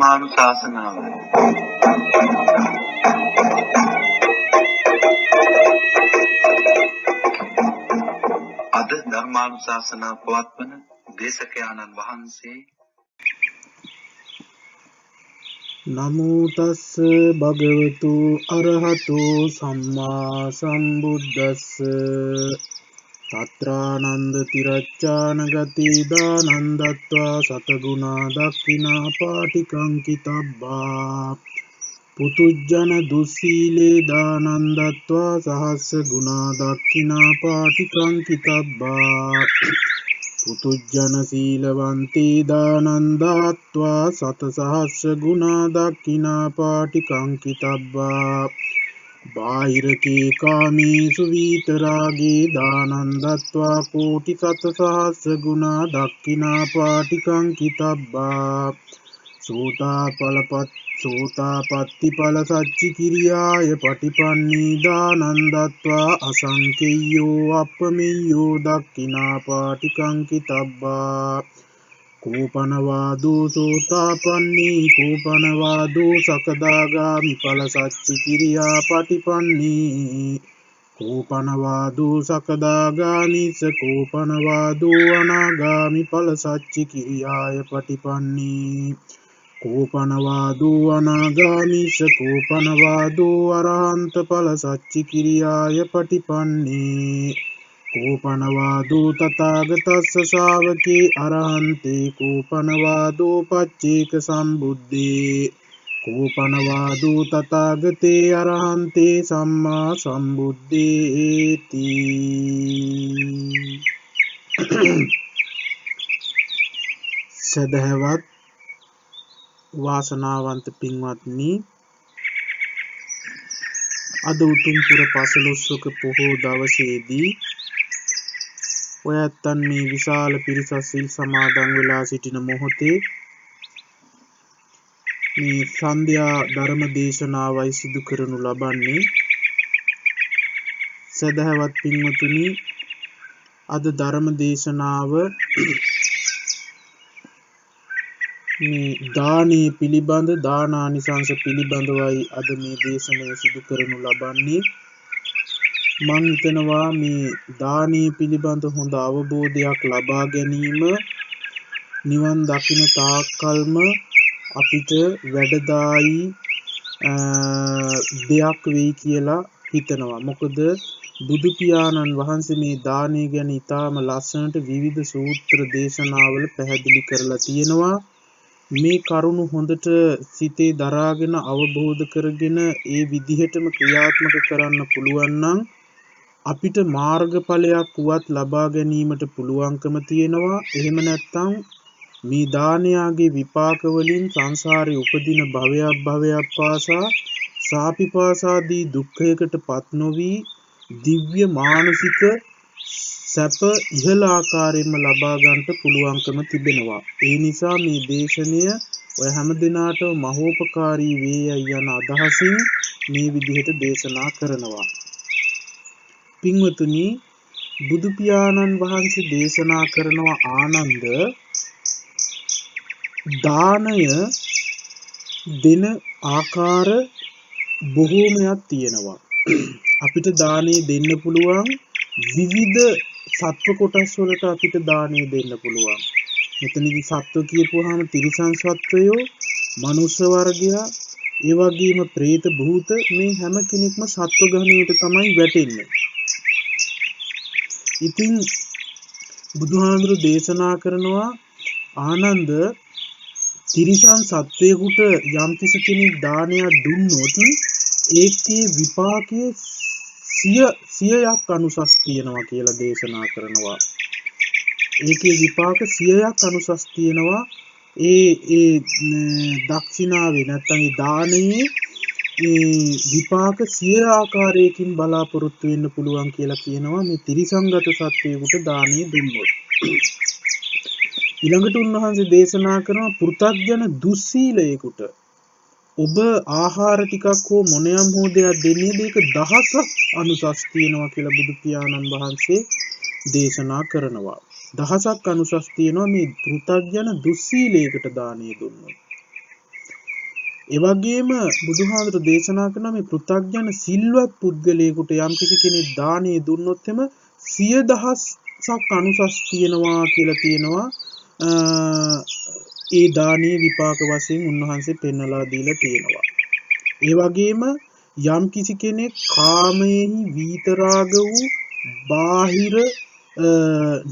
ධර්මානුශාසනාව අද ධර්මානුශාසනා පවත්වන දේශකයාණන් වහන්සේ නමෝ තස්ස භගවතු අරහතෝ සම්මා සම්බුද්දස්ස තත්‍රානන්ද තිරච්ඡාන ගති දානන්දත්වා සතගුණා දක්ඛිනා පාටිකං කිතබ්බා පුතුජන දුස්සීලේ දානන්දත්වා සහස්ස ගුණා දක්ඛිනා පාටිකං කිතබ්බා පුතුජන සීලවන්තේ දානන්දත්වා සත සහස්ස ගුණා දක්ඛිනා පාටිකං කිතබ්බා බාහිරකේ කාමේසු විතරාගේ දානන්දත්වා කෝටි සත සහස්ස ගුණා දක්ඛිනා පාටිකං කිතබ්බා සෝතාපට්ටි ඵල සච්චි කිරියාය පටිපන්නී දානන්දත්වා අසංකේයෝ අප්පමෙය්‍යෝ දක්ඛිනා පාටිකං කිතබ්බා කෝපනවාදෝ සෝතාපන්නී කෝපනවාදෝ සකදාගාමි ඵල සච්චි කිරියා පටිපන්නී කෝපනවාදෝ සකදාගාමිස කෝපනවාදෝ අනාගාමි ඵල සච්චි කිරියාය පටිපන්නී කෝපනවාදෝ අනාගාමිස කෝපනවාදෝ අරහන්ත ඵල සච්චි කිරියාය පටිපන්නේ කෝපනවාදෝ තථාගතස්ස ශාවකේ අරහන්තේ කෝපනවාදෝ පච්චේක සම්බුද්දේ කෝපනවාදෝ තථාගතේ අරහන්තේ සම්මා සම්බුද්දේති. සදහවත් වාසනාවන්ත පින්වත්නි, අද උතුම් පුර පසළොස්වක පොහෝ දවසේදී ඔය ඇත්තන් මේ විශාල පිරිසක් සිල් සමාදන් වෙලා සිටින මොහොතේ මේ සන්ධ්‍යා ධර්ම දේශනාවයි සිදු කරනු ලබන්නේ. සදහවත් පින්වතුනි, අද ධර්ම දේශනාව මේ දානයේ පිළිබඳ දානානිසංස පිළිබඳවයි අද මේ දේශනය සිදු කරනු ලබන්නේ. මම හිතනවා මේ දානයේ පිළිබඳ හොඳ අවබෝධයක් ලබා ගැනීම නිවන් දකින තාක්කල්ම අපිට වැඩදායි දෙයක් වෙයි කියලා හිතනවා. මොකද බුදු පියාණන් වහන්සේ මේ දානය ගැන ඉතාම ලස්සනට විවිධ සූත්‍ර දේශනාවල පැහැදිලි කරලා තියෙනවා. මේ කරුණු හොඳට සිතේ දරාගෙන අවබෝධ කරගෙන ඒ විදිහටම ක්‍රියාත්මක කරන්න පුළුවන් නම් අපිට මාර්ගඵලයක් වුවත් ලබා ගැනීමට පුළුවන්කම තියෙනවා. එහෙම නැත්නම් මේ දානයාගේ විපාක වලින් සංසාරේ උපදින භවයක් පාසා සාපිපාසාදී දුක්ඛයකට පත් නොවි දිව්‍ය මානසික සැප ඉහළ ආකාරයෙන්ම ලබා ගන්නට පුළුවන්කම තිබෙනවා. ඒ නිසා මේ දේශනය ඔය හැම දිනාටම මහෝපකාරී වේයයි යන අදහසින් මේ විදිහට දේශනා කරනවා. පින්වතුනි, බුදු පියාණන් වහන්සේ දේශනා කරනවා ආනන්ද, දානය දෙන ආකාර බොහෝමයක් තියෙනවා. අපිට දානය දෙන්න පුළුවන් විවිධ සත්ව කොටස් වලට අපිට දානය දෙන්න පුළුවන්. මෙතනදී සත්ව කියපුවාම තිරිසන් සත්වයෝ, මනුෂ්‍ය වර්ගයා, ඒ වගේම പ്രേත භූත, මේ හැම කෙනෙක්ම සත්ව ගණයට තමයි වැටෙන්නේ. ඉතින් බුදුහාමුදුරු දේශනා කරනවා ආනන්ද, තිරිසන් සත්වයෙකුට යම්කිසි කෙනෙක් දානයක් දුන්නොත් ඒකේ විපාකයේ 100ක් අනුසස් තියෙනවා කියලා දේශනා කරනවා. ඒකේ විපාක 100ක් අනුසස් තියෙනවා. ඒ දක්ෂිනාවේ නැත්නම් ඒ දානයේ විපාක 100 ආකාරයකින් බලාපොරොත්තු වෙන්න පුළුවන් කියලා කියනවා මේ තිරිසංගත සත්වයෙකුට දානය දුන්නොත්. ඊළඟට උන්වහන්සේ දේශනා කරන පෘථග්ජන දුස්සීලයෙකුට ඔබ ආහාර ටිකක් හෝ මොනියම් හෝ දෙයක් දෙන්නේ මේක දහසක් අනුසස් තියෙනවා කියලා බුදු පියාණන් වහන්සේ දේශනා කරනවා. දහසක් අනුසස් තියෙනවා මේ පෘථග්ජන දුස්සීලයකට දානය දුන්නොත්. ඒ වගේම බුදුහාඳුර දේශනා කරන මේ පෘථග්ජන සිල්වත් පුද්ගලයෙකුට යම්කිසි කෙනෙක් දානීය දුන්නොත් එම 100,000ක් අනුසස් තියෙනවා කියලා තියෙනවා. ඒ දානීය විපාක වශයෙන් උන්වහන්සේ පෙන්වලා දීලා තියෙනවා. ඒ වගේම යම්කිසි කෙනෙක් කාමයෙහි විතරාග වූ බාහිර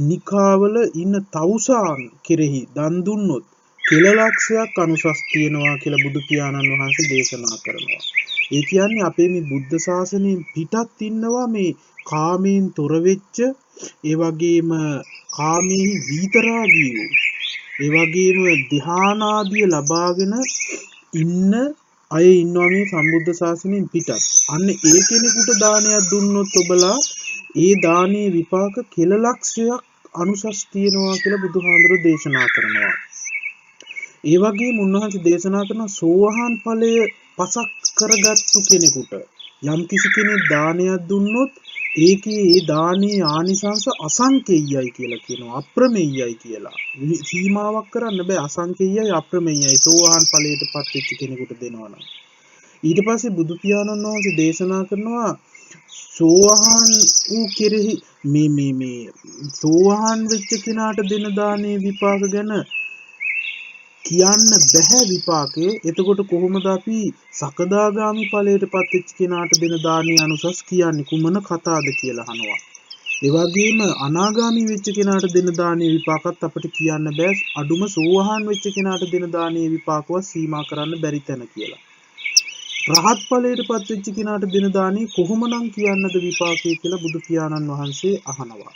නිකාවල ඉන්න තවුසාන් කෙරෙහි දන් දුන්නොත් කෙලලක්ෂයක් අනුසස් තියෙනවා කියලා බුදු පියාණන් වහන්සේ දේශනා කරනවා. ඒ කියන්නේ අපේ මේ බුද්ධ ශාසනයෙන් පිටත් ඉන්නවා මේ කාමයෙන් තොර වෙච්ච, ඒ වගේම කාමෙහි විතරාගී වූ, ඒ වගේම ධ්‍යානාදිය ලබාගෙන ඉන්න අය ඉන්නවා මේ සම්බුද්ධ ශාසනයෙන් පිටත්. අන්න ඒ කෙනෙකුට දානයක් දුන්නොත් ඔබලා ඒ දානයේ විපාක කෙලලක්ෂයක් අනුසස් තියෙනවා කියලා බුදුහාඳුරෝ දේශනා කරනවා. ඒ වගේම උන්වහන්සේ දේශනා කරන සෝවාන් ඵලය පසක් කරගත්තු කෙනෙකුට යම්කිසි කෙනෙක් දානයක් දුන්නොත් ඒකේ ඒ දානයේ ආනිසංස අසංකේයයි කියලා කියනවා. අප්‍රමේයයි කියලා. සීමාවක් කරන්න බෑ. අසංකේයයි අප්‍රමේයයි සෝවාන් ඵලයටපත් වෙච්ච කෙනෙකුට දෙනවා නම්. ඊට පස්සේ බුදු පියාණන් වහන්සේ දේශනා කරනවා සෝවාන් වූ කෙරෙහි මේ සෝවාන් වෙච්ච කෙනාට දෙන දානයේ විපාක ගැන කියන්න බැහැ විපාකේ. එතකොට කොහොමද අපි සකදාගාමි ඵලයටපත් වෙච්ච කෙනාට දෙන දානයේ අනුසස් කියන්නේ කුමන කතාවද කියලා අහනවා. ඒ වගේම අනාගාමි වෙච්ච කෙනාට දෙන දානයේ විපාකත් අපිට කියන්න බෑ. අඩුම සෝවාන් වෙච්ච කෙනාට දෙන දානයේ විපාකවත් සීමා කරන්න බැරි තැන කියලා. රහත් ඵලයටපත් වෙච්ච කෙනාට දෙන දානයේ කොහොමනම් කියන්නද විපාකය කියලා බුදු පියාණන් වහන්සේ අහනවා.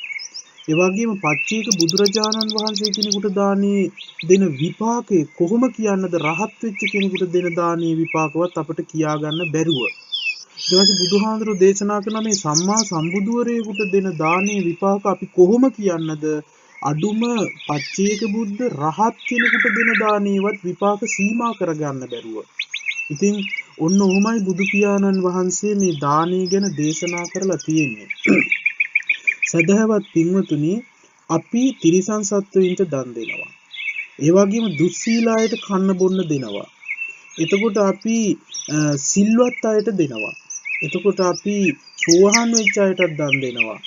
ඒ වගේම පච්චේක බුදුරජාණන් වහන්සේ කෙනෙකුට දානයේ දෙන විපාකේ කොහොම කියන්නද රහත් වෙච්ච කෙනෙකුට දෙන දානයේ විපාකවත් අපිට කියා ගන්න බැරුව. ඊට පස්සේ බුදුහාඳුරෝ දේශනා කරන මේ සම්මා සම්බුදුවරයෙකුට දෙන දානයේ විපාක අපි කොහොම කියන්නද අඩුම පච්චේක බුද්ධ රහත් කෙනෙකුට දෙන දානයේවත් විපාක සීමා කරගන්න බැරුව. ඉතින් ඔන්න ඔහොමයි බුදු පියාණන් වහන්සේ මේ දානය ගැන දේශනා කරලා තියෙන්නේ. සදහවත් පින්වතුනි, අපි තිරිසන් සත්වයින්ට දන් දෙනවා. ඒ වගේම දුස්සීලායට කන්න බොන්න දෙනවා. එතකොට අපි සිල්වත් අයට දෙනවා. එතකොට අපි සෝවාන් වෙච්ච අයටත් දන් දෙනවා.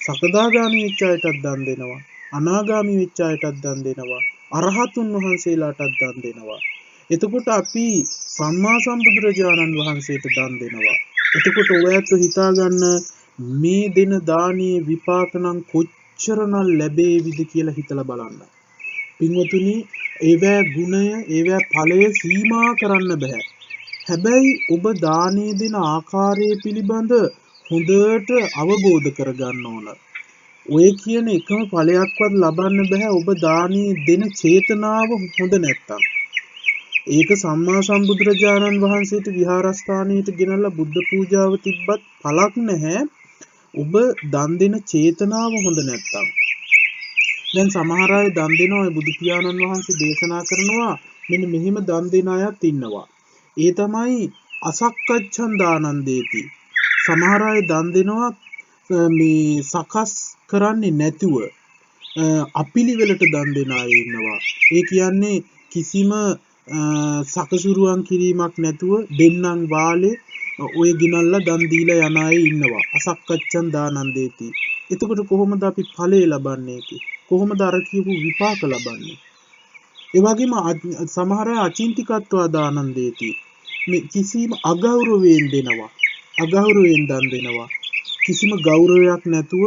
සකදාගාමී වෙච්ච අයටත් දන් දෙනවා. අනාගාමී වෙච්ච අයටත් දන් දෙනවා. අරහතුන් වහන්සේලාටත් දන් දෙනවා. එතකොට අපි සම්මා සම්බුදුරජාණන් වහන්සේට දන් දෙනවා. එතකොට ඔයත් හිතා ගන්න මේ දෙන දානයේ විපාක නම් කොච්චරනම් ලැබේවිද කියලා හිතලා බලන්න. පින්වතුනි, ඒවැ ගුණය, ඒවැ ඵලය සීමා කරන්න බෑ. හැබැයි ඔබ දානයේ දෙන ආකාරය පිළිබඳ හොඳට අවබෝධ කරගන්න ඕන. ඔය කියන එකම ඵලයක්වත් ලබන්න බෑ ඔබ දානයේ දෙන චේතනාව හොඳ නැත්තම්. ඒක සම්මා සම්බුදුරජාණන් වහන්සේට විහාරස්ථානයට ගෙනල්ලා බුද්ධ පූජාව තිබ්බත් පළක් නැහැ. ඔබ දන් දෙන චේතනාව හොඳ නැත්තම්. දැන් සමහර අය දන් දෙනවා බුදු පියාණන් වහන්සේ දේශනා කරනවා මෙන්න මෙහිම දන් දෙන අයත් ඉන්නවා. ඒ තමයි අසක්කච්ඡන් දානං දේති. සමහර අය දන් දෙනවා මේ සකස් කරන්නේ නැතුව අපිලිවෙලට දන් දෙන අය ඉන්නවා. ඒ කියන්නේ කිසිම සකසුරුවන් කිරීමක් නැතුව දෙන්නම් වාලේ ඔය ගිනල්ලා දන් දීලා යන අය ඉන්නවා. අසක්කච්ඡන් දානං දේති. එතකොට කොහොමද අපි ඵලය ලබන්නේ? කොහොමද අර කියපු විපාක ලබන්නේ? ඒ වගේම සමහර අය අචින්තිකත්වා දානං දේති. මේ කිසිම අගෞරවයෙන් දෙනවා. අගෞරවයෙන් දන් දෙනවා. කිසිම ගෞරවයක් නැතුව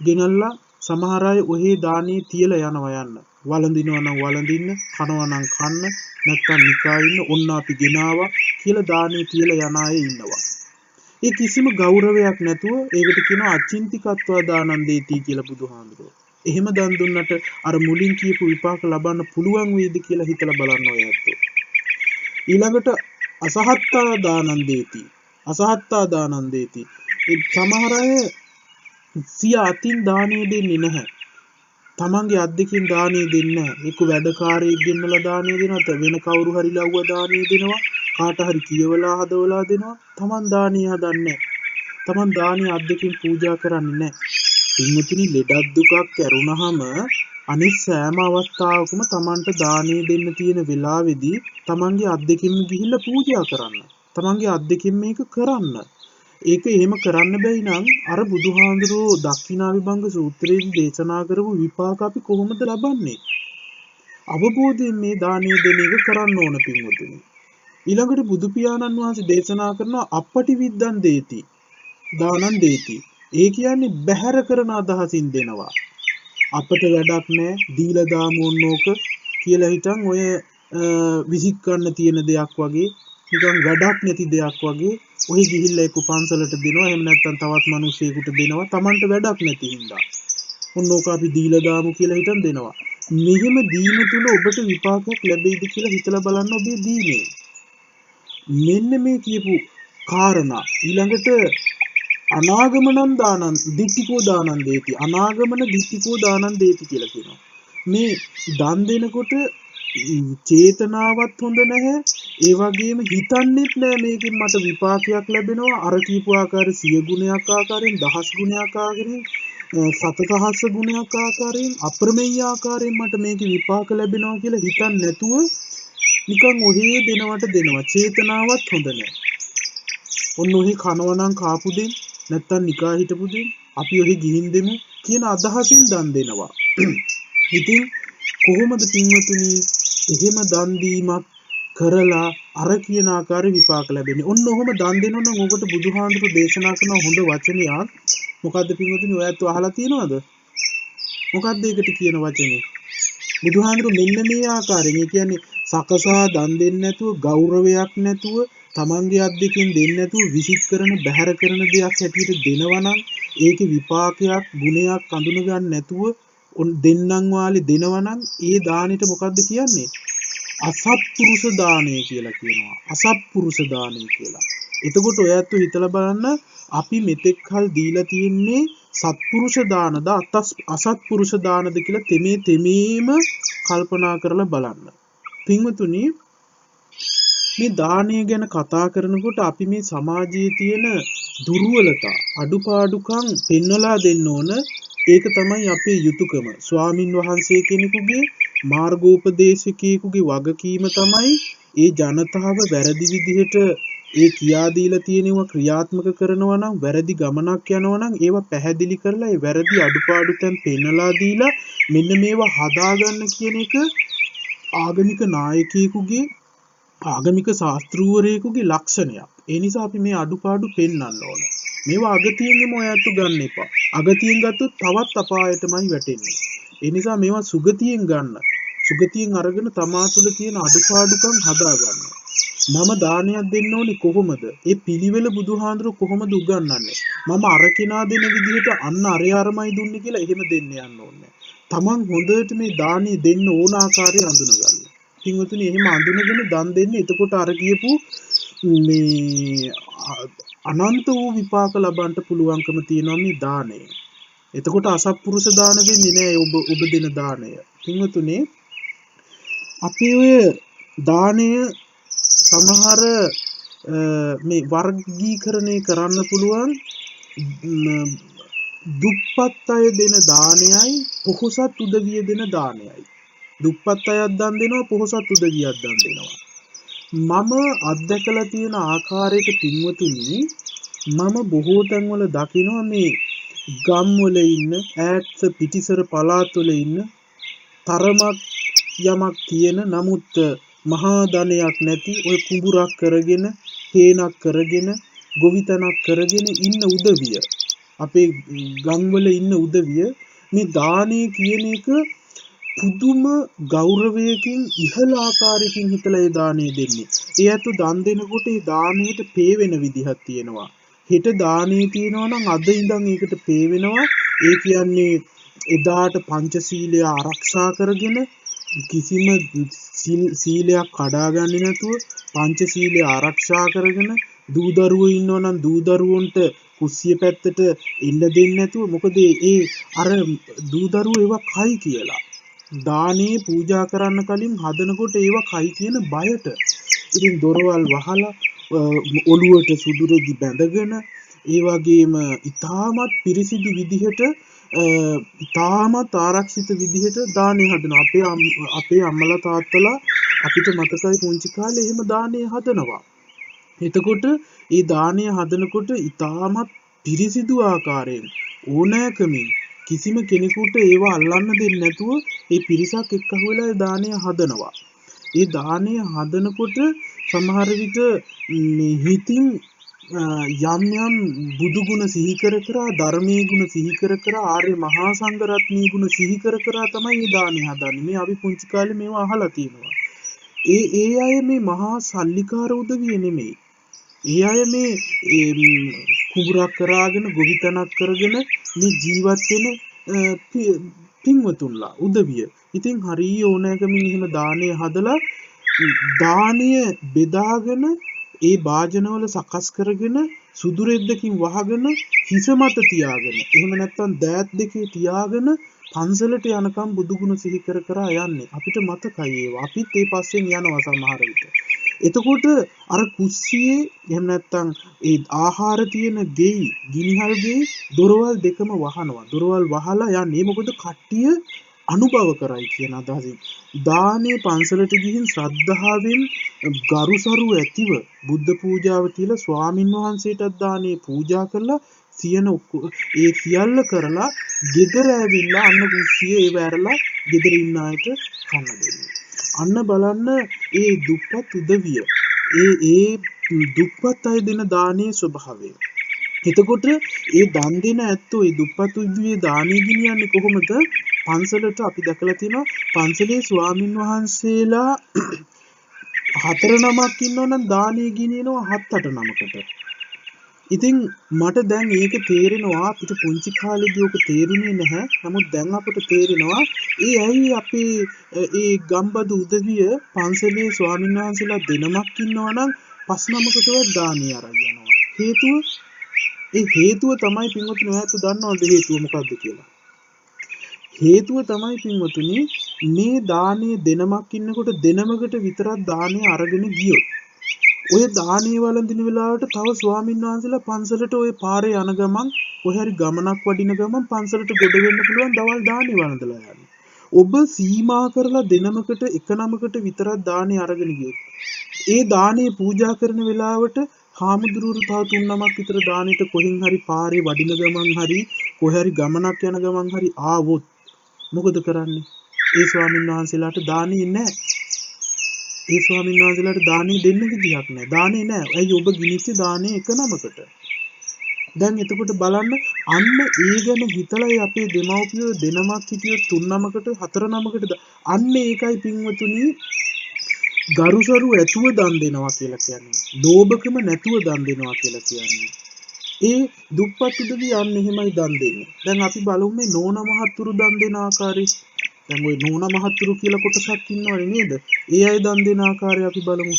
ගෙනල්ලා සමහර අය ඔහේ දානේ තියලා යනවා යන්න. වළඳිනවා නම් වළඳින්න, කනවා නම් කන්න, නැත්නම් නිකා ඉන්න, ඔන්න අපි ගෙනාවා කියලා දානේ තියලා යන අය ඉන්නවා. ඒ කිසිම ගෞරවයක් නැතුව ඒකට කියනවා අචින්තිකත්වා දානං දේති කියලා බුදුහාමුදුරුවෝ. එහෙම දන් දුන්නට අර මුලින් කියපු විපාක ලබන්න පුළුවන් වේද කියලා හිතලා බලන්න ඔය ඇත්තෝ. ඊළඟට අසහත්තා දානං දේති. අසහත්තා දානං දේති. සමහර අය සිය අතින් දානේ දෙන්නේ නැහැ. තමන්ගේ අත් දෙකින් දානේ දෙන්නේ නැහැ. එක්ක වැඩකාරයෙක් ගෙන්නලා දානේ දෙනවා, වෙන කවුරු හරි ලව්ව දානේ දෙනවා, කාට හරි කියවලා හදවලා දෙනවා. තමන් දානේ හදන්නේ නැහැ. තමන් දානේ අත් දෙකින් පූජා කරන්නේ නැහැ. පින්වතුනි, ලෙඩක් දුකක් ඇරුණාම අනිත් සෑම අවස්ථාවකම Tamanට දානේ දෙන්න තියෙන වෙලාවේදී Tamanගේ අත් දෙකින්ම ගිහිල්ලා පූජා කරන්න. Tamanගේ අත් දෙකින් මේක කරන්න. ඒක එහෙම කරන්න බැයි නම් අර බුදුහාඳුරෝ දක්ෂිනා විභංග සූත්‍රයේදී දේශනා කරපු විපාක අපි කොහොමද ලබන්නේ? අවබෝධයෙන් මේ දානේ දෙන එක කරන්න ඕන පින්වතුනි. ඊළඟට බුදු පියාණන් වහන්සේ දේශනා කරන අපටි විද්දන් දේති දානං දේති. ඒ කියන්නේ බැහැර කරන අදහසින් දෙනවා. අපට වැඩක් නැහැ දීලා දාමු ඕනෝක කියලා හිටන් ඔය විසිකන්න තියෙන දෙයක් වගේ නිකන් වැඩක් නැති දෙයක් වගේ ඔහි ගිහිල්ලා එක්ක පන්සලට දෙනවා එහෙම නැත්නම් තවත් මිනිස්සෙකුට දෙනවා Tamanට වැඩක් නැති හින්දා ඕනෝක අපි දීලා දාමු කියලා හිටන් දෙනවා. මෙහෙම දීම තුල ඔබට විපාකයක් ලැබෙයිද කියලා හිතලා බලන්න ඔබේ දීමේ. මෙන්න මේ කියපු කාරණා ඊළඟට අනාගමනං දානං දිට්ඨිකෝ දානං දේති අනාගමන දිට්ඨිකෝ දානං දේති කියලා කියනවා. මේ දන් දෙනකොට චේතනාවත් හොඳ නැහැ ඒ වගේම හිතන්නෙත් නෑ මේකෙන් මට විපාකයක් ලැබෙනවා අර කීපු ආකාර 100 ගුණයක් ආකාරයෙන් 10 ගුණයක් ආකාරයෙන් සතසහස්ස ගුණයක් ආකාරයෙන් අප්‍රමේය ආකාරයෙන් මට මේකේ විපාක ලැබෙනවා කියලා හිතන්නේ නැතුව නිකන් ඔහේ දෙනවට දෙනවා චේතනාවත් හොඳ නෑ. ඔන්න ඔහි කනවනම් කාපු දෙන්න නැත්තම් නිකා හිටපු දෙන්න අපි ඔහි ගිහින් දෙමු කියන අදහසින් දන් දෙනවා. ඉතින් කොහොමද පින්වතුනි එහෙම දන් දීමක් කරලා අර කියන ආකාරي විපාක ලැබෙන්නේ? ඔන්න ඔහොම දන් දෙනවා නම් ඔබට බුදුහාඳුරු දේශනා කරන හොඳ වචනයක් මොකද්ද පින්වතුනි ඔයත් අහලා තියෙනවද? මොකද්ද ඒකට කියන වචනේ? බුදුහාඳුරු මෙන්න මේ ආකාරයෙන් ඒ කියන්නේ සකසා දන් දෙන්නේ නැතුව ගෞරවයක් නැතුව තමන්ගේ අත් දෙකෙන් දෙන්නේ නැතුව විසික් කරන බැහැර කරන දෙයක් හැටියට දෙනවා නම් ඒකේ විපාකයක් ගුණයක් අඳුන ගන්න නැතුව දෙන්නම් වාලේ දෙනවා නම් ඒ දානෙට මොකද්ද කියන්නේ? අසත්පුරුෂ දානය කියලා කියනවා. අසත්පුරුෂ දානය කියලා. එතකොට ඔයත් හිතලා බලන්න අපි මෙතෙක් කල් දීලා තියෙන්නේ සත්පුරුෂ දානද අසත්පුරුෂ දානද කියලා තෙමේම කල්පනා කරලා බලන්න. පින්වතුනි මේ දානය ගැන කතා කරනකොට අපි මේ සමාජයේ තියෙන දුර්වලතා අඩුපාඩුකම් පෙන්වලා දෙන්න ඕන. ඒක තමයි අපේ යුතුයකම. ස්වාමින් වහන්සේ කෙනෙකුගේ මාර්ගෝපදේශකයෙකුගේ වගකීම තමයි ඒ ජනතාව වැරදි විදිහට ඒ කියා දීලා තියෙනවා ක්‍රියාත්මක කරනවා නම් වැරදි ගමනක් යනවා නම් ඒවා පැහැදිලි කරලා ඒ වැරදි අඩුපාඩු තැන් පෙන්වලා දීලා මෙන්න මේවා හදාගන්න කියන එක ආගමික නායකයෙකුගේ ආගමික ශාස්ත්‍රූවරයෙකුගේ ලක්ෂණයක්. ඒ නිසා අපි මේ අඩුපාඩු පෙන්වන්න ඕන. මේවා අගතියෙන්ම ඔයත් ගන්න එපා. අගතියෙන් ගත්තොත් තවත් අපායටමයි වැටෙන්නේ. ඒ නිසා මේවා සුගතියෙන් ගන්න. සුගතියෙන් අරගෙන තමා තුළ තියෙන අඩුපාඩුකම් හදා ගන්න. මම දානයක් දෙන්න ඕනි කොහොමද? ඒ පිළිවෙල බුදුහාඳුරු කොහොමද උගන්වන්නේ? මම අර කෙනා දෙන විදිහට අන්න අරයarmයි දුන්නේ කියලා එහෙම දෙන්න යන්න ඕනේ. තමන් හොඳට මේ දානිය දෙන්න ඕන ආකාරය අඳුන ගන්න. පින්වතුනි එහෙම අඳුනගෙන දන් දෙන්න. එතකොට අර කියපු මේ අනන්ත වූ විපාක ලබන්න පුළුවන්කම තියෙනවා මේ දාණය. එතකොට අසත්පුරුෂ දාන වෙන්නේ නෑ ඔබ දෙන දාණය. පින්වතුනි අපි ඔය දාණය සමහර මේ වර්ගීකරණය කරන්න පුළුවන් දුප්පත් අය දෙන දානයයි පොහොසත් උදවිය දෙන දානයයි. දුප්පත් අයත් දන් දෙනවා පොහොසත් උදවියත් දන් දෙනවා. මම අත්දැකලා තියෙන ආකාරයක පින්වතුනි මම බොහෝ තැන්වල දකිනවා මේ ගම්වල ඉන්න ඈත පිටිසර පළාත්වල ඉන්න තරමක් යමක් තියෙන නමුත් මහා ධනයක් නැති ඔය කුඹුරක් කරගෙන හේනක් කරගෙන ගොවිතැනක් කරගෙන ඉන්න උදවිය අපේ ගම්වල ඉන්න උදවිය මේ දානේ කියන එක පුදුම ගෞරවයකින් ඉහළ ආකාරයකින් හිතලා ඒ දානේ දෙන්නේ. ඒ අත දන් දෙනකොට ඒ දානෙට පේ වෙන විදිහක් තියෙනවා. හෙට දානේ තියෙනවා නම් අද ඉඳන් ඒකට පේ වෙනවා. ඒ කියන්නේ එදාට පංචශීලය ආරක්ෂා කරගෙන කිසිම සීලයක් කඩාගන්නේ නැතුව පංචශීලය ආරක්ෂා කරගෙන දූ දරුවෝ ඉන්නවා නම් දූ දරුවන්ට කුස්සිය පැත්තට එන්න දෙන්නේ නැතුව මොකද ඒ අර දූ දරුවෝ ඒවා කයි කියලා දානේ පූජා කරන්න කලින් හදනකොට ඒවා කයි කියන බයට ඉතින් දොරවල් වහලා ඔළුවට සුදු රෙදි බැඳගෙන ඒ වගේම ඉතාමත් පිරිසිදු විදිහට ඉතාමත් ආරක්ෂිත විදිහට දානේ හදනවා. අපේ අම්මලා තාත්තලා අපිට මතකයි පුංචි කාලේ එහෙම දානේ හදනවා. එතකොට ඒ දානය හදනකොට ඉතාමත් පිරිසිදු ආකාරයෙන් ඕනෑකමින් කිසිම කෙනෙකුට ඒවා අල්ලන්න දෙන්නේ නැතුව ඒ පිරිසක් එක්ක වෙලා දානය හදනවා. ඒ දානය හදනකොට සමහර විට මේ හිතින් යම් යම් බුදු ගුණ සිහි කර කර ධර්මයේ ගුණ සිහි කර කර ආර්ය මහා සංඝ රත්නයේ ගුණ සිහි කර කර තමයි මේ දානය හදන්නේ. මේ අපි පුංචි කාලේ මේවා අහලා තියෙනවා. ඒ අය මේ මහා සල්ලිකාර උදවිය නෙමෙයි. ඒ අය මේ කුඹුරක් කරාගෙන ගොවිතැනක් කරගෙන මේ ජීවත් වෙන පින්වතුන්ලා උදවිය. ඉතින් හරිය ඕනෑකමින් එහෙම දානය හදලා දානය බෙදාගෙන ඒ භාජනවල සකස් කරගෙන සුදු රෙද්දකින් වහගෙන හිස මත තියාගෙන එහෙම නැත්නම් දෑත් දෙකේ තියාගෙන පන්සලට යනකම් බුදුගුණ සිහි කර කර යන්නේ. අපිට මතකයි ඒවා. අපිත් ඒ පස්සෙන් යනවා සමහර විට. එතකොට අර කුස්සියේ එහෙම නැත්නම් ඒ ආහාර තියෙන ගෙයි ගිනිහල් ගෙයි දොරවල් දෙකම වහනවා. දොරවල් වහලා යන්නේ මොකද කට්ටිය අනුභව කරයි කියන අදහසින්. දානේ පන්සලට ගිහින් ශ්‍රද්ධාවෙන් ගරුසරු ඇතිව බුද්ධ පූජාව තියලා ස්වාමින් වහන්සේටත් දානේ පූජා කරලා ඒ සියල්ල කරලා ගෙදර ඇවිල්ලා අන්න කුස්සියේ ඒ වැරලා ගෙදර ඉන්න අයට කන්න දෙන්නේ. අන්න බලන්න ඒ දුප්පත් උදවිය ඒ දුප්පත් අය දෙන දානයේ ස්වභාවය. එතකොට ඒ දන් දෙන ඇත්තෝ ඒ දුප්පත් උදවිය දානය ගෙනියන්නේ කොහොමද? පන්සලට අපි දැකලා තියෙනවා පන්සලේ ස්වාමින් වහන්සේලා 4 නමක් ඉන්නවනම් දානය ගෙනියනවා 7-8 නමකට. ඉතින් මට දැන් ඒක තේරෙනවා අපිට පුංචි කාලේදී ඔක තේරුනේ නැහැ. නමුත් දැන් අපිට තේරෙනවා ඇයි අපේ ඒ ගම්බද උදවිය පන්සලේ ස්වාමීන් වහන්සේලා දෙනමක් ඉන්නවනම් 5 නමකටවත් දානය අරන් යනවා. හේතුව තමයි පින්වතුනි ඔයත් දන්නවද හේතුව මොකක්ද කියලා? හේතුව තමයි පින්වතුනි මේ දානයේ දෙනමක් ඉන්නකොට දෙනමකට විතරක් දානය අරගෙන ගියොත් ඔය දානේ වළඳින වෙලාවට තව ස්වාමීන් වහන්සේලා පන්සලට ඔය පාරේ යන ගමන් කොහේ හරි ගමනක් වඩින ගමන් පන්සලට ගොඩ වෙන්න පුළුවන් දවල් දානේ වළඳලා යන්න. ඔබ සීමා කරලා දෙනමකට එක නමකට විතරක් දානේ අරගෙන ගියොත් ඒ දානේ පූජා කරන වෙලාවට හාමුදුරුවෝ තව 3 නමක් විතර දානෙට කොහෙන් හරි පාරේ වඩින ගමන් හරි කොහේ හරි ගමනක් යන ගමන් හරි ආවොත් මොකද කරන්නේ? ඒ ස්වාමීන් වහන්සේලාට දානේ නැහැ. ඒ ස්වාමීන් වහන්සේලාට දානේ දෙන්න විදියක් නැහැ. දානේ නැහැ. ඇයි ඔබ ගිනිච්ච දානේ එක නමකට? දැන් එතකොට බලන්න අන්න ඒ ගැන හිතලා අපේ දෙමව්පියෝ දෙනමක් හිටියොත් 3 නමකට 4 නමකට අන්න ඒකයි පින්වතුනි ගරුසරු ඇතුව දන් දෙනවා කියලා කියන්නේ. ලෝභකම නැතුව දන් දෙනවා කියලා කියන්නේ. ඒ දුප්පත් උදවිය අන්න එහෙමයි දන් දෙන්නේ. දැන් අපි බලමු මේ නෝන මහත්තුරු දන් දෙන ආකාරය. දැන් ওই නෝන මහත්තුරු කියලා කොටසක් ඉන්නවනේ නේද? ඒ අය දන් දෙන ආකාරය අපි බලමු.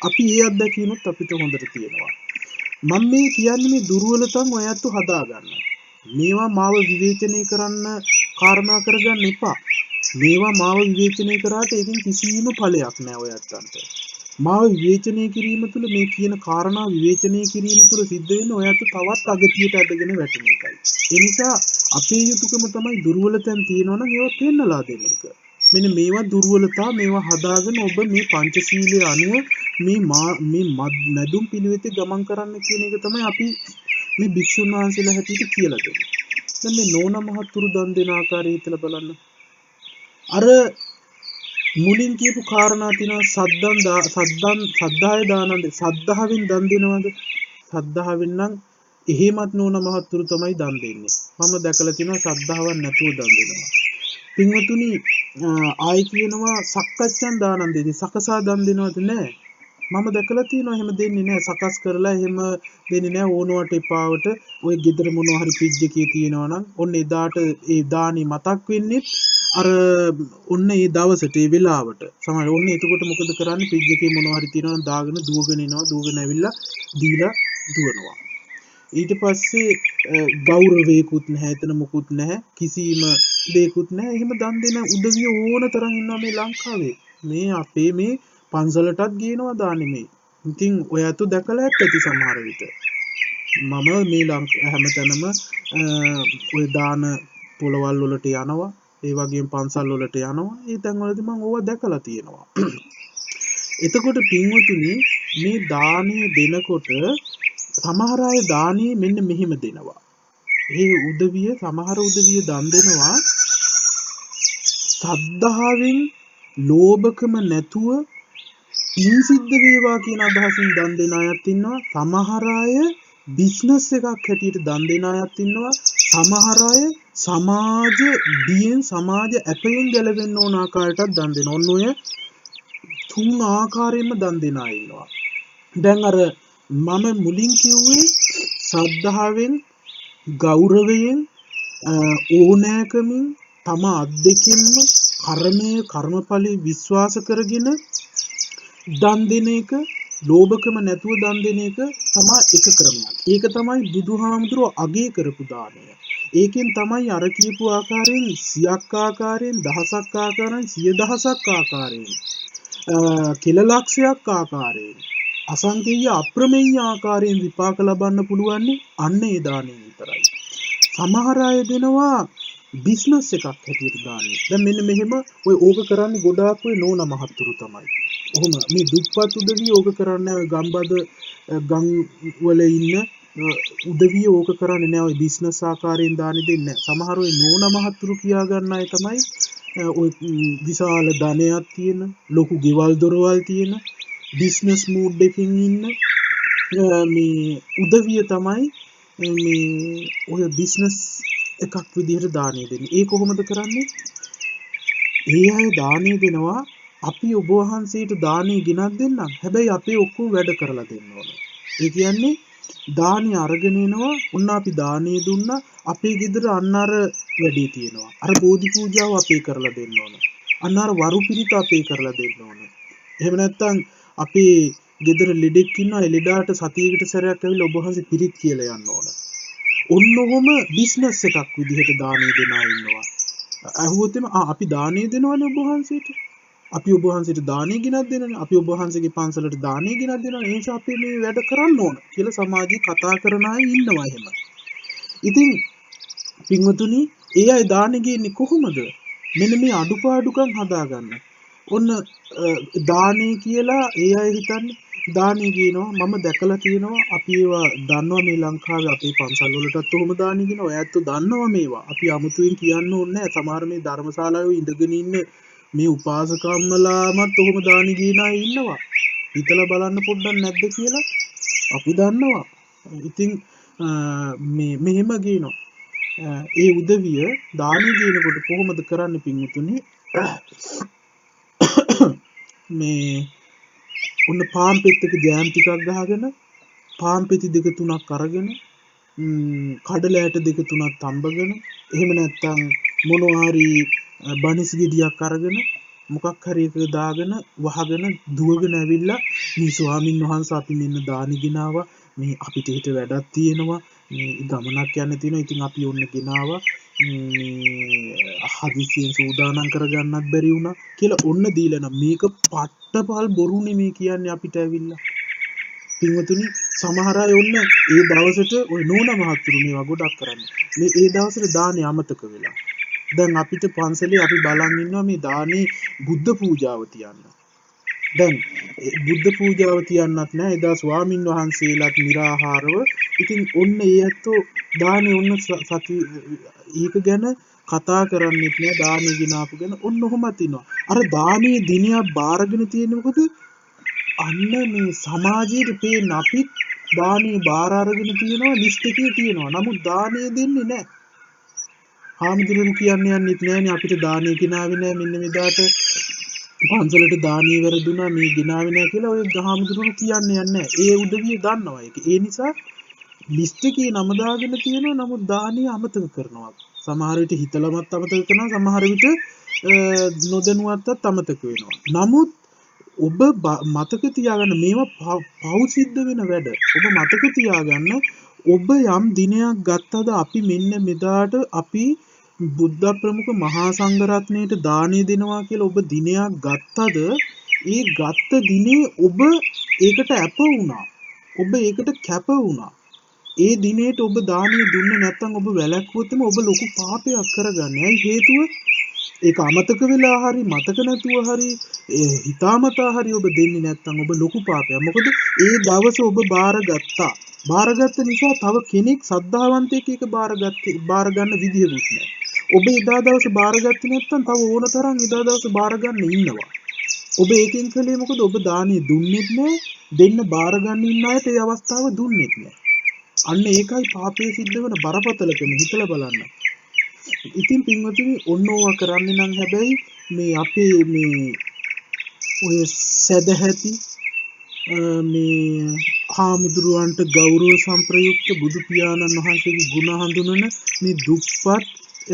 අපි ඒ අත්දැකීමත් අපිට හොඳට තියෙනවා. මම මේ කියන්නේ මේ දුර්වලතම් ඔයත් හදා ගන්න. මේවා මාව විවේචනය කරන්න කාරණා කරගන්න එපා. මේවා මාව විවේචනය කරාට ඒකෙන් කිසිම ඵලයක් නැහැ ඔයත්න්ට. මාව විවේචනය කිරීම තුළ මේ කියන කාරණා විවේචනය කිරීම තුළ සිද්ධ වෙන්නේ ඔයත් තවත් අගතියට ඇදගෙන වැටෙන එකයි. ඒ නිසා අපේ යුතුයකම තමයි දුර්වලතම් තියෙනවනම් ඒවා පෙන්නලා දෙන එක. මෙන්න මේවා දුර්වලතා මේවා හදාගෙන ඔබ මේ පංචශීලයේ අනුව මේ මැදුම් පිළිවෙතේ ගමන් කරන්න කියන එක තමයි අපි මේ භික්ෂුන් වහන්සේලා හැටියට කියලා දෙන්නේ. දැන් මේ නෝන මහත්තුරු දන් දෙන ආකාරය හිතලා බලන්න. අර මුලින් කියපු කාරණා තියෙනවා සද්ධාය දානන්ද සද්ධාවෙන් දන් දෙනවද? සද්ධාවෙන් නම් එහෙමත් නෝන මහත්තුරු තමයි දන් දෙන්නේ. මම දැකලා තියෙනවා සද්ධාවක් නැතුව දන් දෙනවා. පින්වතුනි ආයි කියනවා සක්කච්ඡන් දානන්දේදී සකසා දන් දෙනවද? නැහැ. මම දැකලා තියෙනවා එහෙම දෙන්නේ නැහැ. සකස් කරලා එහෙම දෙන්නේ නැහැ. ඕනවට එපාවට ඔය ගෙදර මොනවා හරි ෆ්‍රිජ් එකේ තියෙනවා නම් ඔන්න එදාට ඒ දානි මතක් වෙන්නේ අර ඔන්න ඒ දවසට ඒ වෙලාවට සමහර ඔන්න එතකොට මොකද කරන්නේ? ෆ්‍රිජ් එකේ මොනවා හරි තියෙනවා නම් දාගෙන දුවගෙන එනවා. දුවගෙන ඇවිල්ලා දීලා දුවනවා. ඊට පස්සේ ගෞරවයකුත් නැහැ. එතන මොකුත් නැහැ. කිසිම දෙයක්කුත් නැහැ. එහෙම දන් දෙන උදවිය ඕන තරම් ඉන්නවා මේ ලංකාවේ. මේ අපේ මේ පන්සලටත් ගේනවා දාන්නේ මේ. ඉතින් ඔයත් දැකලා ඇති සමහර විට. මම මේ හැමතැනම ඔය දාන පොළවල් වලට යනවා. ඒ වගේම පන්සල් වලට යනවා. ඒ තැන්වලදී මම ඕවා දැකලා තියෙනවා. එතකොට පින්වතුනි මේ දානය දෙනකොට සමහර අය දානය මෙන්න මෙහෙම දෙනවා. ඒ උදවිය සමහර උදවිය දන් දෙනවා සද්ධාවෙන් ලෝභකම නැතුව පින් සිද්ධ වේවා කියන අදහසින් දන් දෙන අයත් ඉන්නවා. සමහර අය බිස්නස් එකක් හැටියට දන් දෙන අයත් ඉන්නවා. සමහර අය සමාජ බියෙන් සමාජ ඇපයෙන් ගැලවෙන්න ඕන ආකාරයටත් දන් දෙනවා. ඔන්න ඔය තුන් ආකාරයෙන්ම දන් දෙන අය ඉන්නවා. දැන් අර මම මුලින් කිව්වේ ශ්‍රද්ධාවෙන් ගෞරවයෙන් ඕනෑකමින් තම අත්දැකීම කර්මඵලයේ විශ්වාස කරගෙන දන් දෙන එක ලෝභකම නැතුව දන් දෙන එක තමයි එක ක්‍රමයක්. ඒක තමයි බුදුහාමුදුරුවෝ අගය කරපු දානය. ඒකෙන් තමයි අර කියපු ආකාරයෙන් 100ක් ආකාරයෙන් 1000ක් ආකාරයෙන් 10000ක් ආකාරයෙන් කෙල ලක්ෂයක් ආකාරයෙන් අසංකේය අප්‍රමේය ආකාරයෙන් විපාක ලබන්න පුළුවන් අන්න ඒ දාණය විතරයි. සමහර අය දෙනවා බිස්නස් එකක් හැටියට දාන්නේ. දැන් මෙන්න මෙහෙම ඔය ඕක කරන්නේ ගොඩාක් ඔය නෝනා මහත්තුරු තමයි. ඔහොම මේ දුප්පත් උදවිය ඕක කරන්නේ ඔය ගම්බද ගම් වල ඉන්න උදවිය ඕක කරන්නේ නැහැ. ඔය බිස්නස් ආකාරයෙන් දාන්නේ දෙන්නේ නැහැ. සමහර ඔය නෝනා මහත්තුරු කියා ගන්න අය තමයි ඔය විශාල ධනයක් තියෙන, ලොකු ගෙවල් දොරවල් තියෙන, බිස්නස් මූඩ් එකකින් ඉන්න මේ උදවිය තමයි මේ ඔය බිස්නස් එකක් විදිහට දානය දෙන්නේ. ඒ කොහොමද කරන්නේ? ඒ අය දානය දෙනවා අපි ඔබ වහන්සේට දානය ගෙනත් දෙන්නම්. හැබැයි අපේ ඔක්කොම වැඩ කරලා දෙන්න ඕන. ඒ කියන්නේ දානය අරගෙන එනවා. ඔන්න අපි දානය දුන්නා. අපේ ගෙදර අන්න අර වැඩේ තියෙනවා. අර බෝධි පූජාව අපේ කරලා දෙන්න ඕන. අන්න අර වරු පිරිත අපේ කරලා දෙන්න ඕන. එහෙම නැත්නම් අපේ ගෙදර ලෙඩෙක් ඉන්නවා. ඒ ලෙඩාට සතියකට සැරයක් ඇවිල්ලා ඔබ වහන්සේ පිරිත් කියලා යන්න ඕන. ඔන්න ඔහොම බිස්නස් එකක් විදිහට දානය දෙන අය ඉන්නවා. අහුවොත් අපි දානය දෙනවනේ ඔබ වහන්සේට. අපි ඔබ වහන්සේට දානය ගෙනත් දෙනවනේ. අපි ඔබ වහන්සේගේ පන්සලට දානය ගෙනත් දෙනවා. ඒ නිසා අපි මේ වැඩ කරන්න ඕන කියලා සමාජයේ කතා කරන අය ඉන්නවා එහෙම. ඉතින් පින්වතුනි, ඒ අය දානය ගන්නේ කොහොමද? මෙන්න මේ අඩුපාඩුකම් හදාගන්න. ඔන්න දානය කියලා ඒ අය හිතන්නේ දානය කියනවා. මම දැකලා තියෙනවා අපි ඒවා දන්නවා මේ ලංකාවේ අපේ පන්සල් වලටත් ඔහොම දානය කියනවා. ඔයත් දන්නවා මේවා. අපි අමුතුවෙන් කියන්න ඕනේ නැහැ. සමහර මේ ධර්මශාලාවේ ඉඳගෙන ඉන්න මේ උපාසකම්මලාමත් ඔහොම දානි කියන අය ඉන්නවා. හිතලා බලන්න පොඩ්ඩක් නැද්ද කියලා අපි දන්නවා. ඉතින් මේ මෙහෙම කියනවා. ඒ උදවිය දානි කියනකොට කොහොමද කරන්නේ පින්වතුනි? මේ ඔන්න පාන් පෙත්තක ජෑම් ටිකක් ගහගෙන පාන් පෙති දෙක තුනක් අරගෙන කඩල ඇට දෙක තුනක් තඹගෙන එහෙම නැත්නම් මොනවා හරි බනිස් ගෙඩියක් අරගෙන මොකක් හරි එක දාගෙන වහගෙන දුවගෙන ඇවිල්ලා මේ ස්වාමින් වහන්සේ අපි මෙන්න දානි ගෙනාවා. මේ අපිට හිට වැඩක් තියෙනවා. මේ ගමනක් යන්න තියෙනවා. ඉතින් අපි ඔන්න ගෙනාවා. හදිසියෙන් සූදානම් කරගන්නත් බැරි වුණා කියලා ඔන්න දීලා නම් මේක පට්ටපල් බොරු නෙමේ කියන්නේ අපිට ඇවිල්ලා. පින්වතුනි, සමහර අය ඔන්න ඒ දවසට ওই නෝනා මහත්තුරු මේවා ගොඩක් කරන්නේ. මේ ඒ දවසට දානේ අමතක වෙලා. දැන් අපිට පන්සලේ අපි බලන් ඉන්නවා මේ දානේ බුද්ධ පූජාව තියන්න. දැන් බුද්ධ පූජාව තියන්නත් නෑ. එදා ස්වාමින් වහන්සේලාත් निराහාරව. ඉතින් ඔන්න ඒ ඇත්තෝ දානේ ඔන්න සති ඒක ගැන කතා කරන්නෙත් නෑ. දානේ ගිනාපු ගැන ඔන්න ඔහොමත් ඉන්නවා. අර දානේ දිනයක් බාරගෙන තියෙන්නේ මොකද? අන්න මේ සමාජයේ පේන අපිත් දානේ බාර අරගෙන තියෙනවා, ලිස්ට් එකේ තියෙනවා. නමුත් දානේ දෙන්නේ නෑ. හාමුදුරුවෝ කියන්නේ යන්නෙත් නෑනේ අපිට දානේ ගෙනාවේ නෑ. මෙන්න මෙදාට පන්සලට දානේ වැරදුනා මේ ගෙනාවේ නෑ කියලා ඔය හාමුදුරුවෝ කියන්නේ යන්නේ නෑ. ඒ උදවිය දන්නවා ඒක. ඒ නිසා ලිස්ට් එකේ නම දාගෙන තියෙනවා. නමුත් දානේ අමතක කරනවා. සමහර විට හිතලමත් අමතක කරනවා. සමහර විට නොදැනුවත්වත් අමතක වෙනවා. නමුත් ඔබ මතක තියාගන්න මේවා පව් සිද්ධ වෙන වැඩ. ඔබ මතක තියාගන්න ඔබ යම් දිනයක් ගත්තද අපි මෙන්න මෙදාට අපි බුද්ධ ප්‍රමුඛ මහා සංඝරත්නයට දානය දෙනවා කියලා ඔබ දිනයක් ගත්තද ඒ ගත්ත දිනේ ඔබ ඒකට අප වුණා. ඔබ ඒකට කැප වුණා. ඒ දිනේට ඔබ දානිය දුන්නේ නැත්නම් ඔබ වැළැක්වුවොත් ඔබ ලොකු පාපයක් කරගන්නේ. ඇයි හේතුව? ඒක අමතක වෙලා හරි මතක නැතුව හරි හිතාමතා හරි ඔබ දෙන්නේ නැත්නම් ඔබ ලොකු පාපයක්. මොකද ඒ දවස ඔබ බාරගත්තා. බාරගත්ත නිසා තව කෙනෙක් සද්ධාවන්තයෙක් ඒක බාර ගන්න විදිහකුත් නැහැ. ඔබ එදා දවස බාරගත්තේ නැත්නම් තව ඕන තරම් එදා දවස බාර ගන්න ඉන්නවා. ඔබ ඒකෙන් කලේ මොකද? ඔබ දානිය දුන්නෙත් නැහැ. දෙන්න බාර ගන්න ඉන්න අයට ඒ අවස්ථාව දුන්නෙත් නැහැ. අන්න ඒකයි පාපයේ සිද්ධ වෙන බරපතලකම හිතලා බලන්න. ඉතින් පින්වතුනි ඔන්න ඕවා කරන්නේ නම් හැබැයි මේ අපේ මේ ඔය සදැහැති මේ හාමුදුරුවන්ට ගෞරව සම්ප්‍රයුක්ත බුදු පියාණන් වහන්සේගේ ගුණ හඳුනන මේ දුප්පත්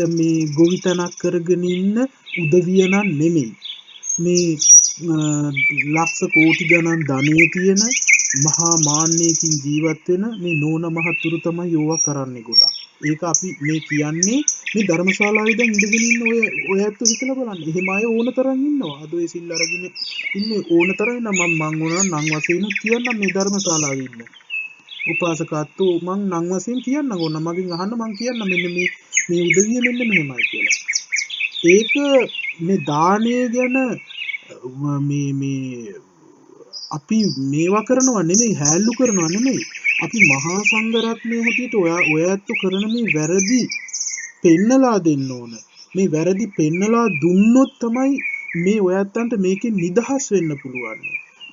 මේ ගොවිතැනක් කරගෙන ඉන්න උදවියනන් නෙමෙයි. මේ ලක්ෂ කෝටි ගණන් ධනෙ තියෙන මහා මාන්නයකින් ජීවත් වෙන මේ නෝන මහතුරු තමයි යෝවා කරන්නේ ගොඩක්. ඒක අපි මේ කියන්නේ මේ ධර්මශාලාවේ දැන් ඉඳගෙන ඉන්න ඔය ඇත්ත හිතලා බලන්න. එහෙම අය ඕන තරම් ඉන්නවා. අද ඔය සිල් අරගෙන ඉන්නේ ඕන තරම් ඉන්න මම ඕන නම් වශයෙන් කියන්නම් මේ ධර්මශාලාවේ ඉන්න. උපාසකත්වෝ මං නම් වශයෙන් කියන්න ඕන. මගෙන් අහන්න මං කියන්න මෙන්න මේ උදවිය මෙන්න මෙහෙමයි කියලා. ඒක මේ දාණය ගැන මේ අපි මේවා කරනවා නෙමෙයි, හැල්ලු කරනවා නෙමෙයි. අපි මහා සංඝරත්නයේ හැටියට ඔය ඇත්ත කරන මේ වැරදි පෙන්නලා දෙන්න ඕන. මේ වැරදි පෙන්නලා දුන්නොත් තමයි මේ ඔය ඇත්තන්ට මේකෙන් නිදහස් වෙන්න පුළුවන්.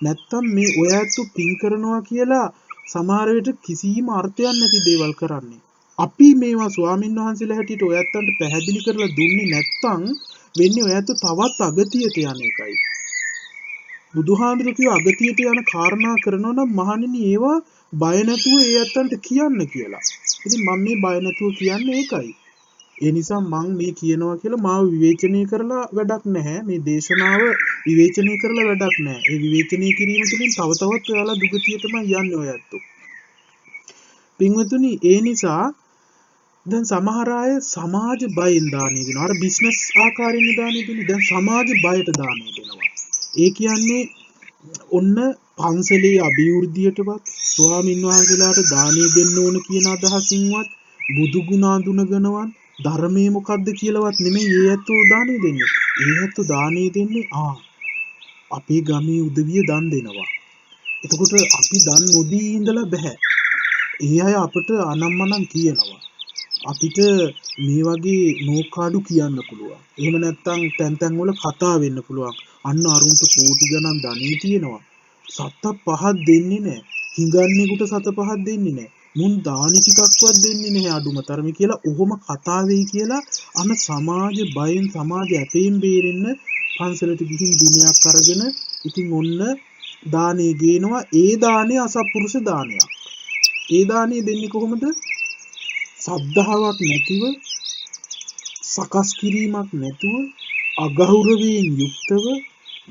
නැත්තම් මේ ඔය ඇත්ත පින් කරනවා කියලා සමහර විට කිසිම අර්ථයක් නැති දේවල් කරන්නේ. අපි මේවා ස්වාමින් වහන්සේලා හැටියට ඔය ඇත්තන්ට පැහැදිලි කරලා දුන්නේ නැත්තම් වෙන්නේ ඔය ඇත්ත තවත් අගතියට යන එකයි. බුදුහාඳුරු කිව්ව අගතියට යන කාරණා කරනවා නම් මහණෙනි ඒවා බය නැතුව ඒ ඇත්තන්ට කියන්න කියලා. ඉතින් මම මේ බය නැතුව කියන්නේ ඒකයි. ඒ නිසා මම මේ කියනවා කියලා මාව විවේචනය කරලා වැඩක් නැහැ. මේ දේශනාව විවේචනය කරලා වැඩක් නැහැ. ඒ විවේචනය කිරීම තුළින් තව තවත් ඔයාලා දුගතියටම යන්නේ ඔය ඇත්තෝ. පින්වතුනි ඒ නිසා දැන් සමහර අය සමාජ බයෙන් දානෙ දෙනවා. අර බිස්නස් ආකාරයෙන් දානෙ දෙන්නේ. දැන් සමාජ බයට දානෙ දෙනවා. ඒ කියන්නේ ඔන්න පන්සලේ අභිවෘද්ධියටවත් ස්වාමින් වහන්සේලාට දානෙ දෙන්න ඕන කියන අදහසින්වත් බුදු ගුණ අඳුනගෙනවත් ධර්මයේ මොකද්ද කියලාවත් නෙමෙයි ඒ ඇත්තෝ දානෙ දෙන්නේ. ඒ ඇත්තෝ දානෙ දෙන්නේ අපේ ගමේ උදවිය දන් දෙනවා. එතකොට අපි දන් නොදී ඉඳලා බෑ. ඒ අය අපට අනම්මනම් කියනවා. අපිට මේ වගේ නෝකාඩු කියන්න පුළුවන්. එහෙම නැත්නම් තැන් වල කතා වෙන්න පුළුවන්. අන්න අරුන්ට කෝටි ගණන් ධනෙ තියෙනවා. සත පහක් දෙන්නේ නැහැ. හිඟන්නේකට සත පහක් දෙන්නේ නැහැ. මුන් දානි ටිකක්වත් දෙන්නේ නැහැ අඩුම තරමේ කියලා ඔහොම කතා වෙයි කියලා අන සමාජ බයෙන් සමාජ ඇපෙන් බේරෙන්න පන්සලට ගිහින් දිනයක් අරගෙන ඉතින් ඔන්න දානේ ගේනවා. ඒ දානේ අසත්පුරුෂ දානයක්. ඒ දානේ දෙන්නේ කොහොමද? සද්ධාාවක් නැතිව, සකස් කිරීමක් නැතුව, අගෞරවයෙන් යුක්තව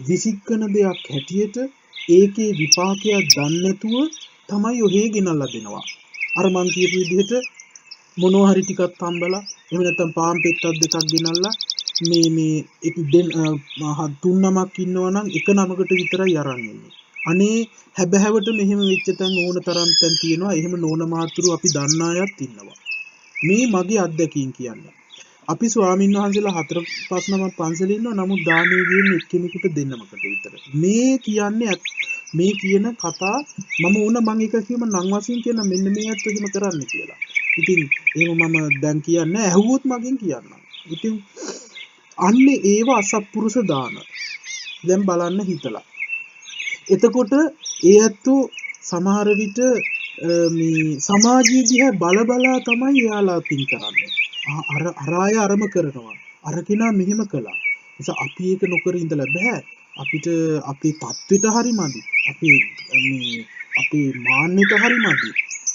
විසිකන දෙයක් හැටියට ඒකේ විපාකයක් දන්නේ නැතුව තමයි ඔහේ ගෙනල්ලා දෙනවා. අර මං කියපු විදිහට මොනවා හරි ටිකක් තම්බලා එහෙම නැත්නම් පාන් පෙත්තක් දෙකක් ගෙනල්ලා මේ එක තුන් නමක් ඉන්නවා නම් එක නමකට විතරයි අරන් ඉන්නේ. අනේ හැබෑවට මෙහෙම වෙච්ච තැන් ඕන තරම් තැන් තියෙනවා. එහෙම නෝන මාතුරු අපි දන්න අයත් ඉන්නවා. මේ මගේ අත්දැකීම් කියන්නේ. අපි ස්වාමීන් වහන්සේලා 4-5 නමක් පන්සලේ ඉන්නවා. නමුත් දානෙ ගියන්නේ එක්කෙනෙකුට දෙන්නමකට විතර. මේ කියන්නේ මේ කියන කතා මම එක කියම නම් වශයෙන් කියන මෙන්න මේ ඇත්ත එහෙම කරන්න කියලා. ඉතින් එහෙම මම දැන් කියන්නේ ඇහුවොත් මගෙන් කියන්නම්. ඉතින් අන්නේ ඒව අසත්පුරුෂ දාන. දැන් බලන්න හිතලා. එතකොට ඒ ඇත්තෝ සමහර විට මේ සමාජීය දිහා බලා තමයි එයාලා පින් කරන්නේ. අර අය අරම කරනවා. අර කෙනා මෙහෙම කළා. නිසා අපි ඒක නොකර ඉඳලා බෑ. අපිට අපේ තත්ත්වෙට හරි මදි. අපේ මාන්නෙට හරි මදි.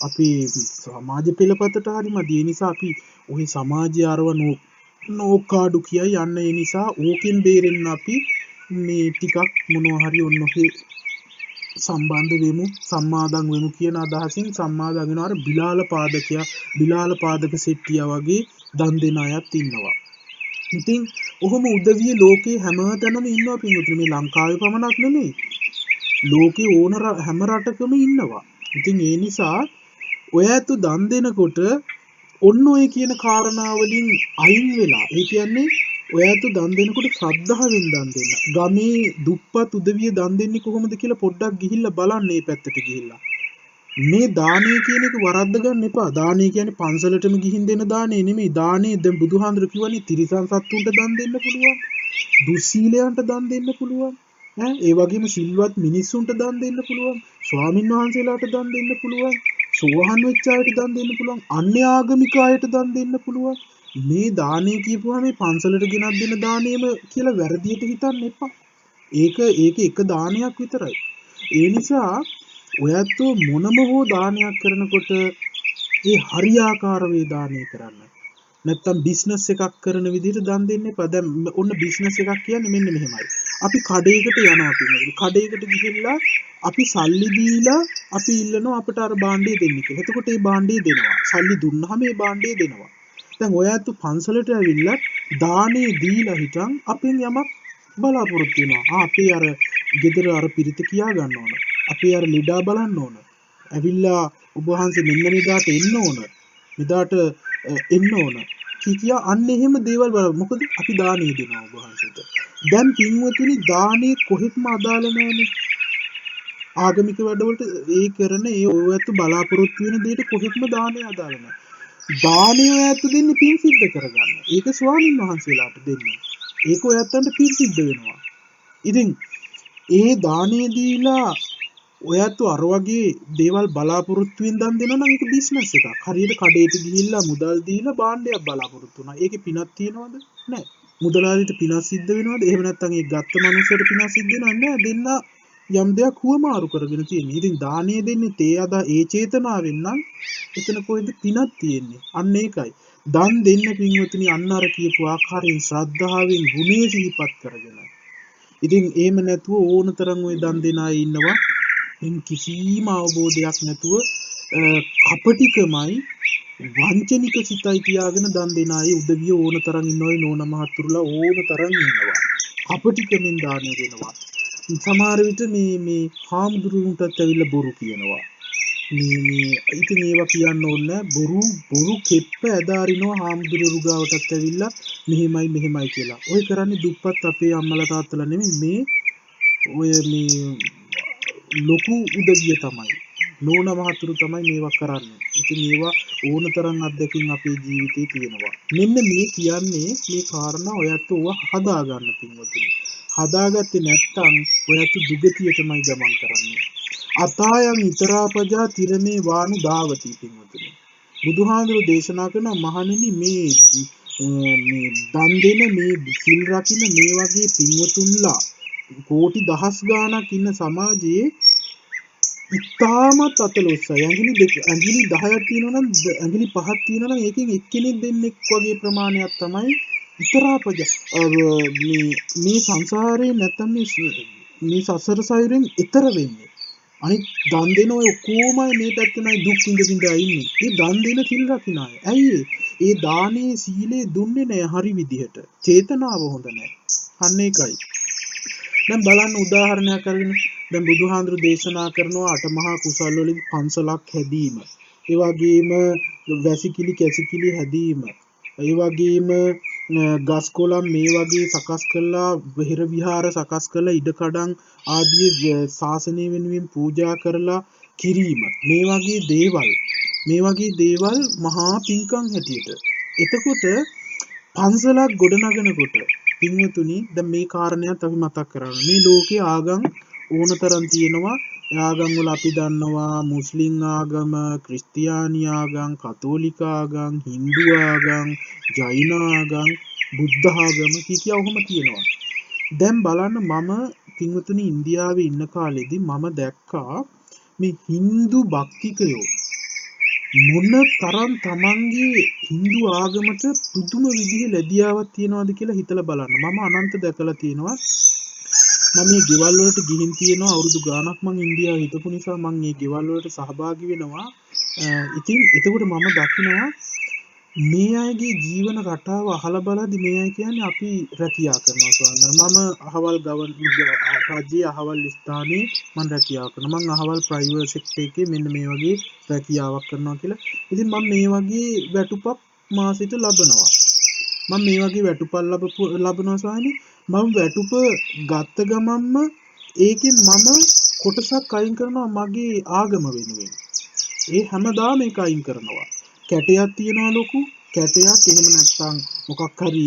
අපේ සමාජ පෙළපතට හරි මදි. ඒ නිසා අපි ওই සමාජය අරව නෝකාඩු කියයි යන්න. ඒ නිසා ඕකෙන් බේරෙන්න අපි මේ ටිකක් මොනවා හරි ඔන්නෝහේ සම්බන්ධ වෙමු, සම්මාදන් වෙමු කියන අදහසින් සම්මාදන් වෙනවා. අර බිලාල පාදක සෙට්ටියා වගේ දන් දෙන අයත් ඉන්නවා. ඉතින් ඔහොම උදවිය ලෝකේ හැමතැනම ඉන්නවා පින්වතුනි. මේ ලංකාවේ පමණක් නෙමෙයි. ලෝකේ ඕන හැම රටකම ඉන්නවා. ඉතින් ඒ නිසා ඔය ඇතු දන් දෙනකොට ඔන්න ඔය කියන කාරණා වලින් අයින් වෙලා ඒ කියන්නේ ඔය ඇතු දන් දෙනකොට ශ්‍රද්ධාවෙන් දන් දෙන්න. ගමේ දුප්පත් උදවිය දන් දෙන්නේ කොහොමද කියලා පොඩ්ඩක් ගිහිල්ලා බලන්න මේ පැත්තට ගිහිල්ලා. මේ දානේ කියන එක වරද්ද ගන්න එපා. දානේ කියන්නේ පන්සලටම ගිහින් දෙන දානේ නෙමෙයි. දානේ දැන් බුදුහාඳුර කියවනේ තිරිසන් සත්තුන්ට දන් දෙන්න පුළුවන්. දුස්සීලයන්ට දන් දෙන්න පුළුවන්. ඒ වගේම සිල්වත් මිනිස්සුන්ට දන් දෙන්න පුළුවන්. ස්වාමින් වහන්සේලාට දන් දෙන්න පුළුවන්. සෝහන් වෙච්ච අයට දන් දෙන්න පුළුවන්. අන්‍ය ආගමික අයට දන් දෙන්න පුළුවන්. මේ දානේ කියපුවා මේ පන්සලට ගෙනත් දෙන දානේම කියලා වැරදියට හිතන්න එපා. ඒක එක දානයක් විතරයි. ඒ නිසා ඔයත් මොනම හෝ දානයක් කරනකොට ඒ හරියාකාර වේ දානය කරන්න. නැත්තම් බිස්නස් එකක් කරන විදිහට දන් දෙන්න එපා. දැන් ඔන්න බිස්නස් එකක් කියන්නේ මෙන්න මෙහෙමයි. අපි කඩේකට යනවා කියන්නේ. කඩේකට ගිහිල්ලා අපි සල්ලි දීලා අපි ඉල්ලනවා අපිට අර භාණ්ඩය දෙන්න කියලා. එතකොට මේ භාණ්ඩය දෙනවා. සල්ලි දුන්නාම මේ භාණ්ඩය දෙනවා. දැන් ඔයත් පන්සලට ඇවිල්ලා දානේ දීලා හිටන් අපෙන් යමක් බලාපොරොත්තු වෙනවා. අපි අර ගෙදර අර පිරිත කියා ගන්න ඕන. අපි අර ලීඩා බලන්න ඕන. ඇවිල්ලා ඔබ වහන්සේ මෙන්න මෙදාට එන්න ඕන. මෙදාට එන්න ඕන. කියා අන්න එහෙම දේවල් බලන්න. මොකද අපි දානේ දෙනවා ඔබ වහන්සේට. දැන් පින්වතුනි දානේ කොහෙත්ම අදාළ නැහැනේ. ආගමික වැඩවලට ඒ කරන ඒ ඔයත් බලාපොරොත්තු වෙන දෙයට කොහෙත්ම දානේ අදාළ නැහැ. දානේ ඔයත් දෙන්නේ පින් සිද්ධ කරගන්න. ඒක ස්වාමින් වහන්සේලාට දෙන්නේ. ඒක ඔයත්න්ට පින් සිද්ධ වෙනවා. ඉතින් ඒ දානේ දීලා ඔයත් අර වගේ දේවල් බලාපොරොත්තු වෙන දන් දෙනවා නම් ඒක බිස්නස් එකක්. හරියට කඩේට ගිහිල්ලා මුදල් දීලා භාණ්ඩයක් බලාපොරොත්තු වෙනවා. ඒකේ පිනක් තියනවද? නැහැ. මුදලාලිට පිනක් සිද්ධ වෙනවද? එහෙම නැත්නම් ඒ ගත්ත මනුස්සයට පිනක් සිද්ධ වෙනවද? නැහැ. දෙන්න යම් දෙයක් හුවමාරු කරගෙන තියෙන්නේ. ඉතින් දානය දෙන්නේ තේ අදා ඒ චේතනාවෙන් නම් එතන කොහෙද පිනක් තියෙන්නේ? අන්න ඒකයි. දන් දෙන්න පින්වතුනි අන්න අර කියපු ආකාරයෙන් ශ්‍රද්ධාවෙන් ගුණේ සිහිපත් කරගෙන. ඉතින් එහෙම නැතුව ඕනතරම් ওই දන් දෙන අය ඉන්නවා. කිසිම අවබෝධයක් නැතුව කපටිකමයි වංචනික සිතයි තියාගෙන දන් දෙන අය උදවිය ඕනතරම් ඉන්නවයි නෝන මහතුරුලා ඕනතරම් ඉන්නවා. කපටිකමින් දානය දෙනවා. සමහර විට මේ හාමුදුරුවන්ටත් ඇවිල්ලා බොරු කියනවා. ඉතින් ඒවා කියන්න ඕනේ බොරු කෙප්ප ඇදාරිනවා හාමුදුරුවෝ ගාවටත් ඇවිල්ලා මෙහෙමයි කියලා. ඔය කරන්නේ දුප්පත් අපේ අම්මලා තාත්තලා නෙමෙයි මේ ඔය මේ ලොකු උදවිය තමයි. නෝන මහතුරු තමයි මේවා කරන්නේ. ඉතින් ඒවා ඕනතරම් අත්දැකීම් අපේ ජීවිතේ තියෙනවා. මෙන්න මේ කියන්නේ මේ කාරණා ඔයත් ඕවා හදා ගන්න පින්වතුනි. හදාගත්තේ නැත්නම් ඔයත් දුගතියටමයි ගමන් කරන්නේ. අතායන් ඉතරාපජා තිරමේ වානු දාවති පින්වතුනි. බුදුහාඳුරු දේශනා කරන මහණෙනි මේ දන් දෙන මේ සිල් රකින්න මේ වගේ පින්වතුන්ලා කෝටි දහස් ගාණක් ඉන්න සමාජයේ ඉතාමත් අතලොස්සයි. ඇඟිලි 10ක් තියෙනවා නම් ඇඟිලි 5ක් තියෙනවා නම් ඒකෙන් එක්කෙනෙක් දෙන්නෙක් වගේ ප්‍රමාණයක් තමයි ඉතරාපජ මේ සංසාරේ නැත්තම් මේ සසර සයුරෙන් ඈතර වෙන්නේ. අනිත් දන් දෙන ඔය ඔක්කොමයි මේ පැත්තෙමයි දුක් විඳ ඉන්නේ. ඒ දන් දෙන සිල් රකින්න අය. ඇයි ඒ දානේ සීලේ දුන්නේ නැහැ හරි විදිහට. චේතනාව හොඳ නැහැ. අන්න ඒකයි. දැන් බලන්න උදාහරණයක් අරගෙන දැන් බුදුහාඳුරු දේශනා කරනවා අටමහා කුසල් වලින් පන්සලක් හැදීම. ඒ වගේම වැසිකිලි කැසිකිලි හැදීම. ඒ වගේම ගස් කොළන් මේ වගේ සකස් කළා විහෙර විහාර සකස් කළා ඉඩකඩම් ආදී ශාසනය වෙනුවෙන් පූජා කරලා කිරීම. මේ වගේ දේවල් මහා පින්කම් හැටියට. එතකොට පන්සලක් ගොඩනගනකොට පින්වතුනි දැන් මේ කාරණයක් අපි මතක් කරගන්න. මේ ලෝකයේ ආගම් ඕනතරම් තියෙනවා. ආගම් වල අපි දන්නවා මුස්ලිම් ආගම, ක්‍රිස්තියානි ආගම්, කතෝලික ආගම්, හින්දු ආගම්, ජෛන ආගම්, බුද්ධ ආගම කිය ඔහොම තියෙනවා. දැන් බලන්න මම පින්වතුනි ඉන්දියාවේ ඉන්න කාලෙදී මම දැක්කා මේ හින්දු භක්තිකයෝ මොන තරම් තමන්ගේ හින්දු ආගමට පුදුම විදිහේ ලැබියාවක් තියනවාද කියලා හිතලා බලන්න. මම අනන්ත දැකලා තියෙනවා. මම මේ ගෙවල් වලට ගිහින් තියෙනවා අවුරුදු ගාණක් මම ඉන්දියාවේ හිටපු නිසා මම මේ ගෙවල් වලට සහභාගී වෙනවා. ඉතින් එතකොට මම දකිනවා මේ අයගේ ජීවන රටාව අහලා බලද්දි මේ අය කියන්නේ අපි රැකියා කරනවා ස්වාමීන් වහන්සේ. මම අහවල් රාජ්‍යයේ අහවල් ස්ථානයේ මම රැකියාව කරනවා. මම අහවල් ප්‍රයිවට් සෙක්ටර් එකේ මෙන්න මේ වගේ රැකියාවක් කරනවා කියලා. ඉතින් මම මේ වගේ වැටුපක් මාසෙට ලබනවා. මම මේ වගේ වැටුපක් ලබනවා ස්වාමීනි. මම වැටුප ගත්ත ගමන්ම ඒකෙන් මම කොටසක් අයින් කරනවා මගේ ආගම වෙනුවෙන්. ඒ හැමදාම ඒක අයින් කරනවා. කැටයක් තියනවා ලොකු කැටයක්, එහෙම නැත්නම් මොකක් හරි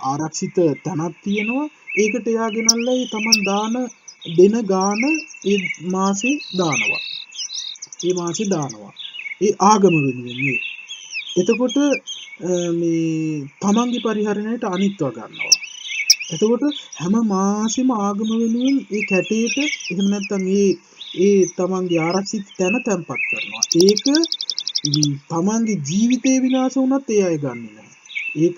ආරක්ෂිත තැනක් තියනවා. ඒකට එයා ගෙනල්ලා ඒ Taman දාන දෙන ගාන ඒ මාසේ දානවා. ඒ ආගම වෙනුවෙන් මේ. එතකොට මේ තමන්ගේ පරිහරණයට අනිත්ව ගන්නවා. එතකොට හැම මාසෙම ආගම වෙනුවෙන් ඒ කැටේට එහෙම නැත්නම් ඒ තමන්ගේ ආරක්ෂිත තැන තැන්පත් කරනවා. ඒක තමන්ගේ ජීවිතේ විනාශ වුණත් ඒ අය ගන්නෙ නැහැ.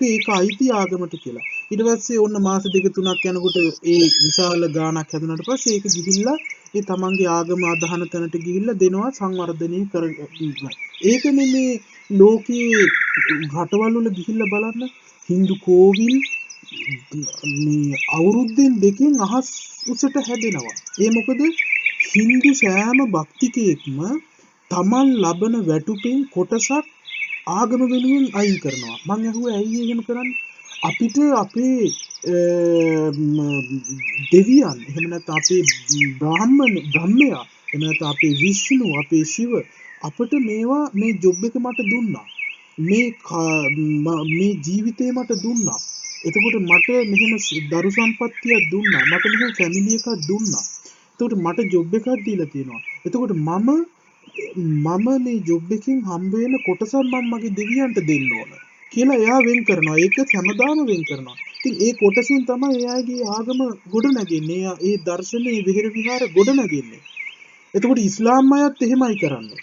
ඒක අයිති ආගමට කියලා. ඊට පස්සේ ඔන්න මාස දෙක තුනක් යනකොට ඒ විශාල ගාණක් හැදුනට පස්සේ ඒක ගිහිල්ලා ඒ තමන්ගේ ආගම අදහන තැනට ගිහිල්ලා දෙනවා සංවර්ධනය කරගන්න. ඒකනේ මේ ලෝකයේ රටවල් වල ගිහිල්ලා බලන්න හින්දු කෝවිල් මේ අවුරුද්දෙන් දෙකෙන් අහස් උසට හැදෙනවා. ඒ මොකද හින්දු සෑම භක්තිකයෙක්ම තමන් ලබන වැටුපෙන් කොටසක් ආගම වෙනුවෙන් අයින් කරනවා. මං අහුවා ඇයි එහෙම කරන්නේ? අපිට අපේ දෙවියන් එහෙම නැත්නම් අපේ බ්‍රහ්මයා එහෙම නැත්නම් අපේ විෂ්ණු අපේ ශිව අපිට මේ ජොබ් එක මට දුන්නා. මේ ජීවිතේ මට දුන්නා. එතකොට මට මෙහෙම දරු සම්පත්තියක් දුන්නා. මට මෙහෙම ෆැමිලි එකක් දුන්නා. එතකොට මට ජොබ් එකක් දීලා තියෙනවා. එතකොට මම මේ ජොබ් එකෙන් හම්බ වෙන කොටසක් මම මගේ දෙවියන්ට දෙන්න ඕන කියලා එයා වෙන් කරනවා. ඒක හැමදාම වෙන් කරනවා. ඉතින් ඒ කොටසින් තමයි එයාගේ ආගම ගොඩ නැගෙන්නේ. ඒ දර්ශනේ විහෙර විහාර ගොඩ නැගෙන්නේ. එතකොට ඉස්ලාම් අයත් එහෙමයි කරන්නේ.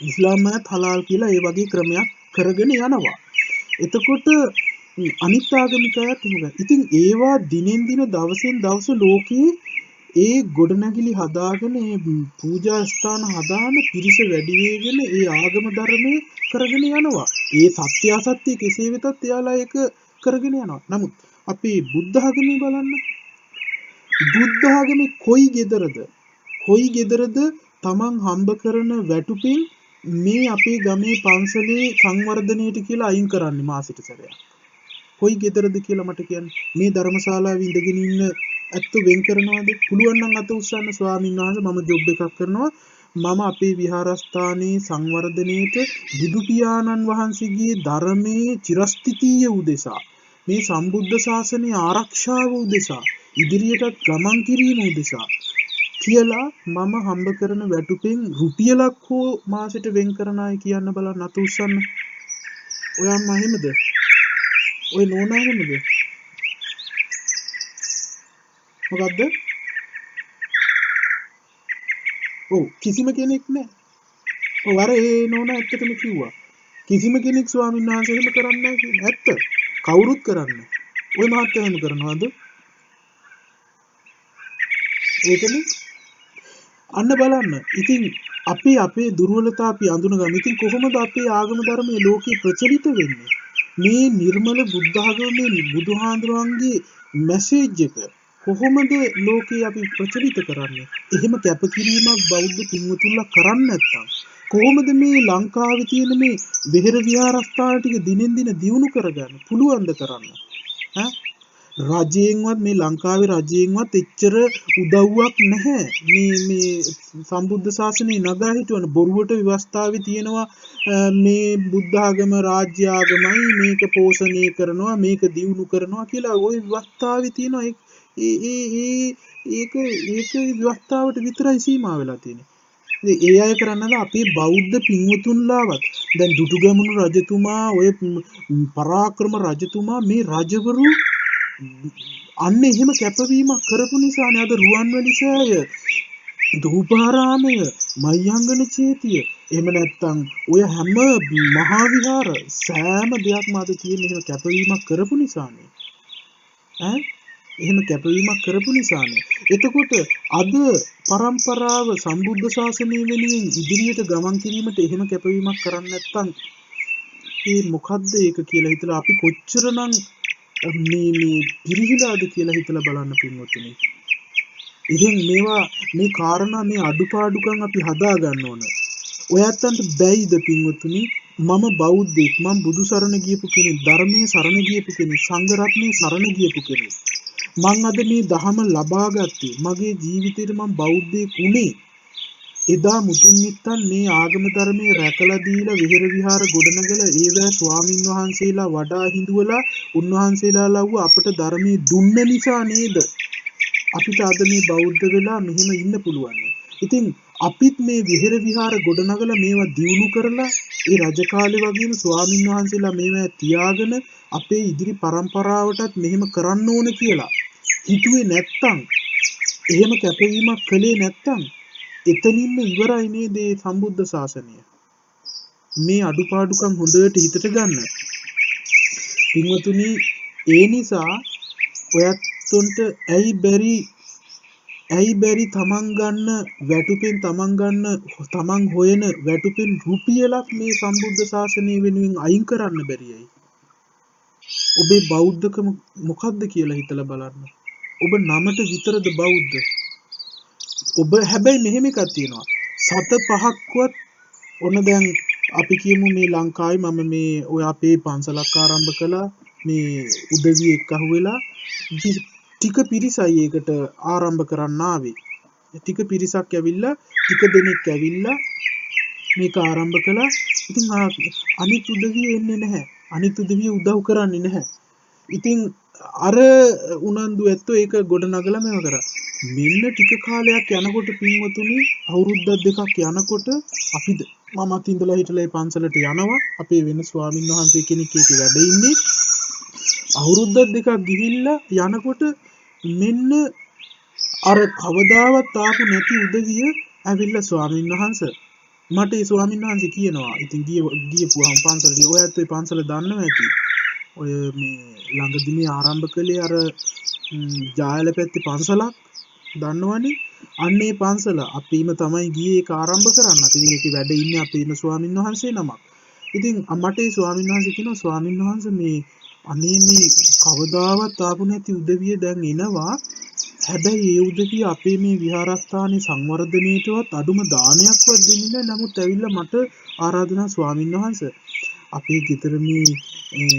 ඉස්ලාම් අයත් හලාල් කියලා ඒ වගේ ක්‍රමයක් කරගෙන යනවා. එතකොට අනිත් ආගමිකයත් එහෙමයි. ඉතින් ඒවා දිනෙන් දින දවසෙන් දවස ලෝකයේ ඒ ගොඩනැගිලි හදාගෙන ඒ පූජා ස්ථාන හදාන පිරිස වැඩි වෙගෙන ඒ ආගම ධර්මයේ කරගෙන යනවා. ඒ සත්‍ය අසත්‍ය කෙසේ වෙතත් එයාලා ඒක කරගෙන යනවා. නමුත් අපි බුද්ධ ආගමේ බලන්න. බුද්ධ ආගමේ කොයි ගෙදරද තමන් හම්බ කරන වැටුපෙන් මේ අපේ ගමේ පන්සලේ සංවර්ධනයට කියලා අයින් කරන්නේ මාසෙට සැරයක්. කොයි ගෙදරද කියලා මට කියන්න. මේ ධර්මශාලාවේ ඉඳගෙන ඉන්න ඇත්ත වෙන් කරනවාද? පුළුවන් නම් අත උස්සන්න ස්වාමීන් වහන්සේ මම ජොබ් එකක් කරනවා. මම අපේ විහාරස්ථානයේ සංවර්ධනයේට බුදු පියාණන් වහන්සේගේ ධර්මයේ චිරස්ථිතීය උදෙසා මේ සම්බුද්ධ ශාසනයේ ආරක්ෂාව උදෙසා ඉදිරියටත් ගමන් කිරීම උදෙසා කියලා මම හම්බ කරන වැටුපෙන් රුපියලක් හෝ මාසෙට වෙන් කරන අය කියන්න බලන්න අත උස්සන්න. ඔයම්ම එහෙමද? ඔය නෝනා එහෙමද? මොකද්ද? ඔව් කිසිම කෙනෙක් නැහැ. ඔව් අර ඒ නෝනා ඇත්තටම කිව්වා. කිසිම කෙනෙක් ස්වාමීන් වහන්සේ එහෙම කරන්නේ නැහැ කියන්නේ ඇත්ත. කවුරුත් කරන්නේ. ඔය මහත්තයා එහෙම කරනවද? ඒකනේ. අන්න බලන්න. ඉතින් අපි අපේ දුර්වලතා අපි අඳුනගමු. ඉතින් කොහොමද අපේ ආගම ධර්මයේ ලෝකේ ප්‍රචලිත වෙන්නේ? මේ නිර්මල බුද්ධ ආගමේ බුදුහාඳුරන්ගේ මැසේජ් එක කොහොමද ලෝකේ අපි ප්‍රචලිත කරන්නේ? එහෙම කැපකිරීමක් බෞද්ධ පින්වතුන්ලා කරන්නේ නැත්තම් කොහොමද මේ ලංකාවේ තියෙන මේ විහෙර විහාරස්ථාන ටික දිනෙන් දින දියුණු කරගන්න පුළුවන්ද කරන්න? රජයෙන්වත් මේ ලංකාවේ රජයෙන්වත් එච්චර උදව්වක් නැහැ. මේ සම්බුද්ධ ශාසනය නගා හිටවන බොරුවට ව්‍යවස්ථාවේ තියෙනවා මේ බුද්ධ ආගම රාජ්‍ය ආගමයි මේක පෝෂණය කරනවා මේක දියුණු කරනවා කියලා ওই ව්‍යවස්ථාවේ තියෙනවා. ඒක ව්‍යවස්ථාවට විතරයි සීමා වෙලා තියෙන්නේ. ඒ අය කරන්නද අපේ බෞද්ධ පින්වතුන්ලාවත් දැන් දුටුගැමුණු රජතුමා ඔය පරාක්‍රම රජතුමා මේ රජවරු අන්න එහෙම කැපවීමක් කරපු නිසානේ අද රුවන්වැලි සෑය ධූපාරාමය මයංගන චේතිය එහෙම නැත්තම් ඔය හැම මහා විහාර සෑම දෙයක්ම අද තියෙන එහෙම කැපවීමක් කරපු නිසානේ. එහෙම කැපවීමක් කරපු නිසානේ. එතකොට අද ඒ මොකද්ද ඒක කියලා හිතලා අපි කොච්චරනම් මේ පිරිහිලාද කියලා හිතලා බලන්න පින්වතුනි. ඉතින් මේවා මේ කාරණා මේ අඩුපාඩුකම් අපි හදා ගන්න ඕන. ඔයත්තන්ට බැයිද පින්වතුනි? මම බෞද්ධෙක්, මම බුදු සරණ ගියපු කෙනෙක්, ධර්මයේ සරණ ගියපු කෙනෙක්, සංඝ රත්නයේ සරණ ගියපු කෙනෙක්. මං අද මේ ධහම ලබා ගත්තේ මගේ ජීවිතේට මං බෞද්ධයෙක් උනේ. එදා මුතුන් මිත්තන් මේ ආගම ධර්මයේ රැකලා දීලා විහෙර විහාර ගොඩනගලා ඒවැ ස්වාමින් වහන්සේලා වඩා හිඳුවලා උන්වහන්සේලා ලව්ව අපට ධර්මයේ දුන්න නිසා නේද අපිට අද මේ බෞද්ධ වෙලා මෙහෙම ඉන්න පුළුවන්. ඉතින් අපිත් මේ විහෙර විහාර ගොඩනගලා මේවා දියුණු කරලා ඒ රජ කාලේ වගේම ස්වාමින් වහන්සේලා මේවා තියාගෙන අපේ ඉදිරි පරම්පරාවටත් මෙහෙම කරන්න ඕන කියලා හිතුවේ නැත්තම්, එහෙම කැපවීමක් කළේ නැත්තම් එතනින්ම ඉවරයි නේද මේ සම්බුද්ධ ශාසනය. මේ අඩුපාඩුකම් හොඳට හිතට ගන්න. පින්වතුනි, ඒ නිසා ඔයත්තුන්ට ඇයි බැරි තමන් ගන්න වැටුපෙන් තමන් හොයන වැටුපෙන් රුපියලක් මේ සම්බුද්ධ ශාසනය වෙනුවෙන් අයින් කරන්න බැරියයි. ඔබේ බෞද්ධකම මොකද්ද කියලා හිතලා බලන්න. ඔබ නමට විතරද බෞද්ධ? ඔබ හැබැයි මෙහෙම එකක් තියෙනවා. සත පහක්වත් ඔන්න දැන් අපි කියමු මේ ලංකාවේ මම මේ ඔය අපේ පන්සලක් ආරම්භ කළා. මේ උදවිය එක්ක අහුවෙලා ටික පිරිසයි ඒකට ආරම්භ කරන්න ආවේ. ටික පිරිසක් ඇවිල්ලා ටික දෙනෙක් ඇවිල්ලා මේක ආරම්භ කළා. ඉතින් අනිත් උදවිය එන්නේ නැහැ. අනිත් උදවිය උදව් කරන්නේ නැහැ. ඉතින් අර උනන්දු ඇත්තෝ ඒක ගොඩ නගලා මේව කරා. මෙන්න ටික කාලයක් යනකොට පින්වතුනි, අවුරුද්දක් දෙකක් යනකොට අපිද මමත් ඉඳලා හිටලා ඒ පන්සලට යනවා. අපේ වෙන ස්වාමීන් වහන්සේ කෙනෙක් ඒකේ වැඩ ඉන්නේ. අවුරුද්දක් දෙකක් ගිහිල්ලා යනකොට මෙන්න අර කවදාවත් ආපු නැති උදවිය ඇවිල්ලා ස්වාමීන් වහන්සේ මට ඒ ස්වාමීන් වහන්සේ කියනවා. ඉතින් ගියපුවාම පන්සලේ ඔයත් ඒ පන්සල දන්නවා ඇති. ඔය මේ ළඟදී මේ ආරම්භ කළේ අර ජායල පැත්තේ පන්සලක් දන්නවනේ. අන්නේ පන්සල අපිම තමයි ගියේ ඒක ආරම්භ කරන්න. ඉතින් ඒකේ වැඩ ඉන්නේ අපේම ස්වාමීන් වහන්සේ නමක්. ඉතින් මට ඒ ස්වාමීන් වහන්සේ කියනවා, ස්වාමීන් වහන්සේ මේ අනේ මේ කවදාවත් ආපු නැති උදවිය දැන් එනවා. හැබැයි ඒ උදවිය අපේ මේ විහාරස්ථානයේ සංවර්ධනයේටවත් අඩුම දානයක්වත් දෙන්නේ නැහැ. නමුත් ඇවිල්ලා මට ආරාධනා, ස්වාමීන් වහන්සේ අපේ ගෙදර මේ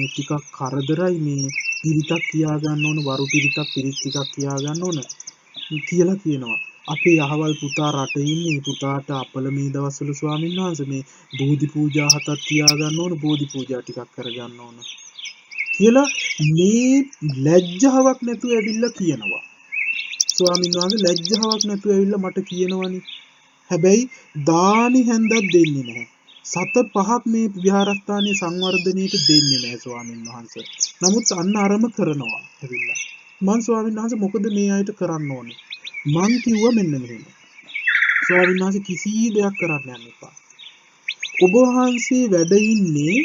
ටිකක් කරදරයි, මේ පිරිතක් කියා ගන්න ඕන, වරු පිරිත් ටිකක් කියා ගන්න ඕන කියලා කියනවා. අපේ අහවල් පුතා රටේ ඉන්නේ. පුතාට අපල මේ දවස්වල ස්වාමීන් වහන්සේ මේ බෝධි පූජා 7ක් තියා ගන්න ඕන, බෝධි පූජා ටිකක් කරගන්න ඕන කියලා මේ ලැජ්ජාවක් නැතුව ඇවිල්ලා කියනවා. ස්වාමීන් වහන්සේ ලැජ්ජාවක් නැතුව ඇවිල්ලා මට කියනවනේ. හැබැයි දානි හැන්දක් දෙන්නේ නැහැ. සත පහක් මේ විහාරස්ථානයේ සංවර්ධනයට දෙන්නේ නැහැ ස්වාමීන් වහන්සේ. නමුත් අන්න අරම කරනවා ඇවිල්ලා. මං ස්වාමීන් වහන්සේ මොකද මේ අයට කරන්න ඕනේ? මං කිව්වා මෙන්න මෙහෙම. ස්වාමීන් වහන්සේ කිසි දෙයක් කරන්න යන්න එපා. ඔබ වහන්සේ වැඩ ඉන්නේ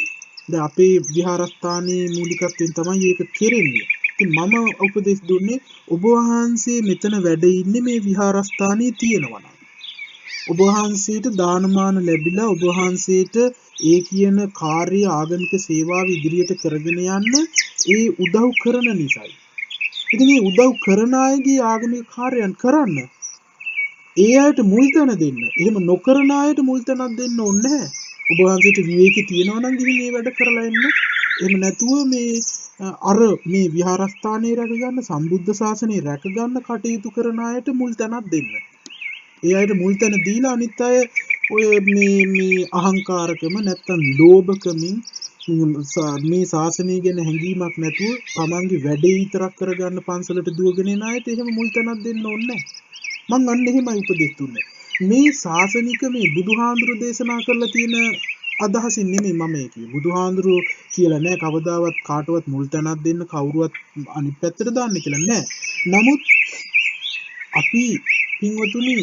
දැන් අපේ විහාරස්ථානයේ මූලිකත්වයෙන් තමයි ඒක කෙරෙන්නේ. ඉතින් මම උපදෙස් දුන්නේ ඔබ වහන්සේ මෙතන වැඩ ඉන්නේ මේ විහාරස්ථානයේ තියෙනවා නම් ඔබ වහන්සේට දානමාන ලැබිලා ඔබ වහන්සේට ඒ කියන කාර්ය ආගමික සේවාව ඉදිරියට කරගෙන යන්න ඒ උදව් කරන නිසායි. ඉතින් මේ උදව් කරන අයගේ ආගමික කාර්යයන් කරන්න ඒ අයට මුල් තැන දෙන්න. එහෙම නොකරන අයට මුල් තැනක් දෙන්න ඕනේ නැහැ. ඔබ වහන්සේට විවේකී තියනවා නම් ගිහින් මේ වැඩ කරලා එන්න. එහෙම නැතුව මේ අර මේ විහාරස්ථානයේ රැක ගන්න, සම්බුද්ධ ශාසනය රැක ගන්න කටයුතු කරන අයට මුල් තැනක් දෙන්න. ඒ අයට මුල් තැන දීලා අනිත් අය ඔය මේ අහංකාරකම නැත්තම් ලෝභකමින් මේ ශාසනය ගැන හැඟීමක් නැතුව තමන්ගේ වැඩේ විතරක් කරගන්න පන්සලට දුවගෙන එන අයට එහෙම මුල් තැනක් දෙන්න ඕනේ නැහැ. මං අන්න එහෙමයි උපදෙස් දුන්නේ. මේ ශාසනික මේ බුදුහාඳුරු දේශනා කරලා තියෙන අදහසින් නෙමෙයි මම මේ කිව්වේ. බුදුහාඳුරු කියලා නෑ කවදාවත් කාටවත් මුල් තැනක් දෙන්න, කවුරුවත් අනිත් පැත්තට දාන්න කියලා නෑ. නමුත් අපි පින්වතුනි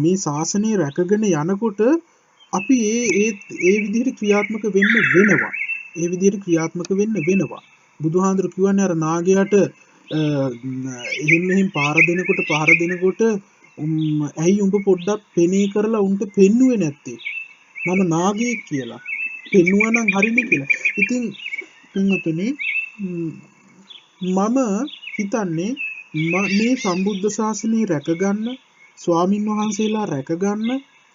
මේ ශාසනය රැකගෙන යනකොට අපි ඒ විදිහට ක්‍රියාත්මක වෙන්න වෙනවා. ඒ විදිහට ක්‍රියාත්මක වෙන්න වෙනවා. බුදුහාඳුරු කියවන්නේ අර නාගයාට එහෙම පහර දෙනකොට ඇයි උඹ පොඩ්ඩක් පෙනේ කරලා උන්ට පෙන්නුවේ නැත්තේ? මම නාගයෙක් කියලා පෙන්නුවා නම් හරිනේ කියලා. ඉතින් පින්වතුනි මම හිතන්නේ මේ සම්බුද්ධ ශාසනය රැකගන්න ස්වාමින් වහන්සේලා රැකගන්න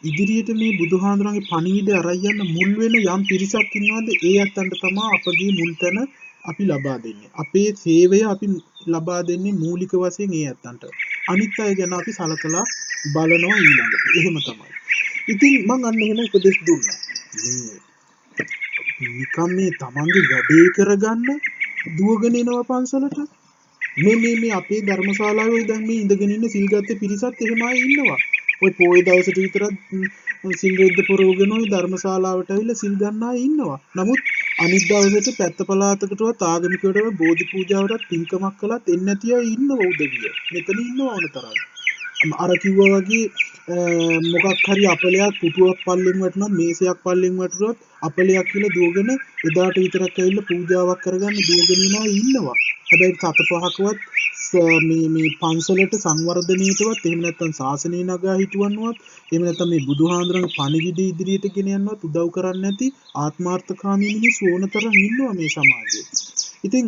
ඉදිරියට මේ බුදුහාඳුරන්ගේ පණිවිඩය අරන් යන්න මුල් වෙන යම් පිරිසක් ඉන්නවද ඒ අතන්ට තමයි අපගේ මුල් තැන අපි ලබා දෙන්නේ. අපේ සේවය අපි ලබා දෙන්නේ මූලික වශයෙන් ඒ අතන්ට. අනිත් අය ගැන අපි සලකලා බලනවා ඊළඟට. එහෙම තමයි. ඉතින් මම අන්න එහෙම උපදෙස් දුන්නා. නිකම් මේ තමන්ගේ වැඩේ කරගන්න දුවගෙන එනවා පන්සලට. මේ අපේ ධර්මශාලාවේ දැන් මේ ඉඳගෙන ඉන්න සිල්ගත් පිරිසත් එහෙමයි ඉන්නවා. ඔය පොයේ දවසට විතරක් සිල් රෙද්ද පොරවගෙන ඔය ධර්මශාලාවට ඇවිල්ලා සිල් ගන්න අය ඉන්නවා. නමුත් අනිත් දවසට පැත්ත පළාතකටවත් ආගමිකවටවත් බෝධි පූජාවටත් පින්කමක් කළත් එන්නේ නැති අය ඉන්නවා උදවිය. මෙතන ඉන්නවා ඕන තරම්. අර කිව්වා වගේ මොකක් හරි අපලයක් පුටුවක් පල්ලෙන් වැටුණා මේසයක් පල්ලෙන් වැටුණොත් අපලයක් කියලා දුවගෙන එදාට විතරක් ඇවිල්ලා පූජාවක් කරගන්න දුවගෙන යනවා ඉන්නවා. හැබැයි සත පහකවත් මේ පන්සලට සංවර්ධනයටවත් එහෙම නැත්නම් ශාසනය නගා හිටවන්නවත් එහෙම නැත්නම් මේ බුදුහාඳුරන්ගේ පණිවිඩය ඉදිරියට ගෙන යන්නවත් උදව් කරන්නේ නැති ආත්මාර්ථකාමී මිනිස්සු ඕනතරම් ඉන්නවා මේ සමාජයේ. ඉතින්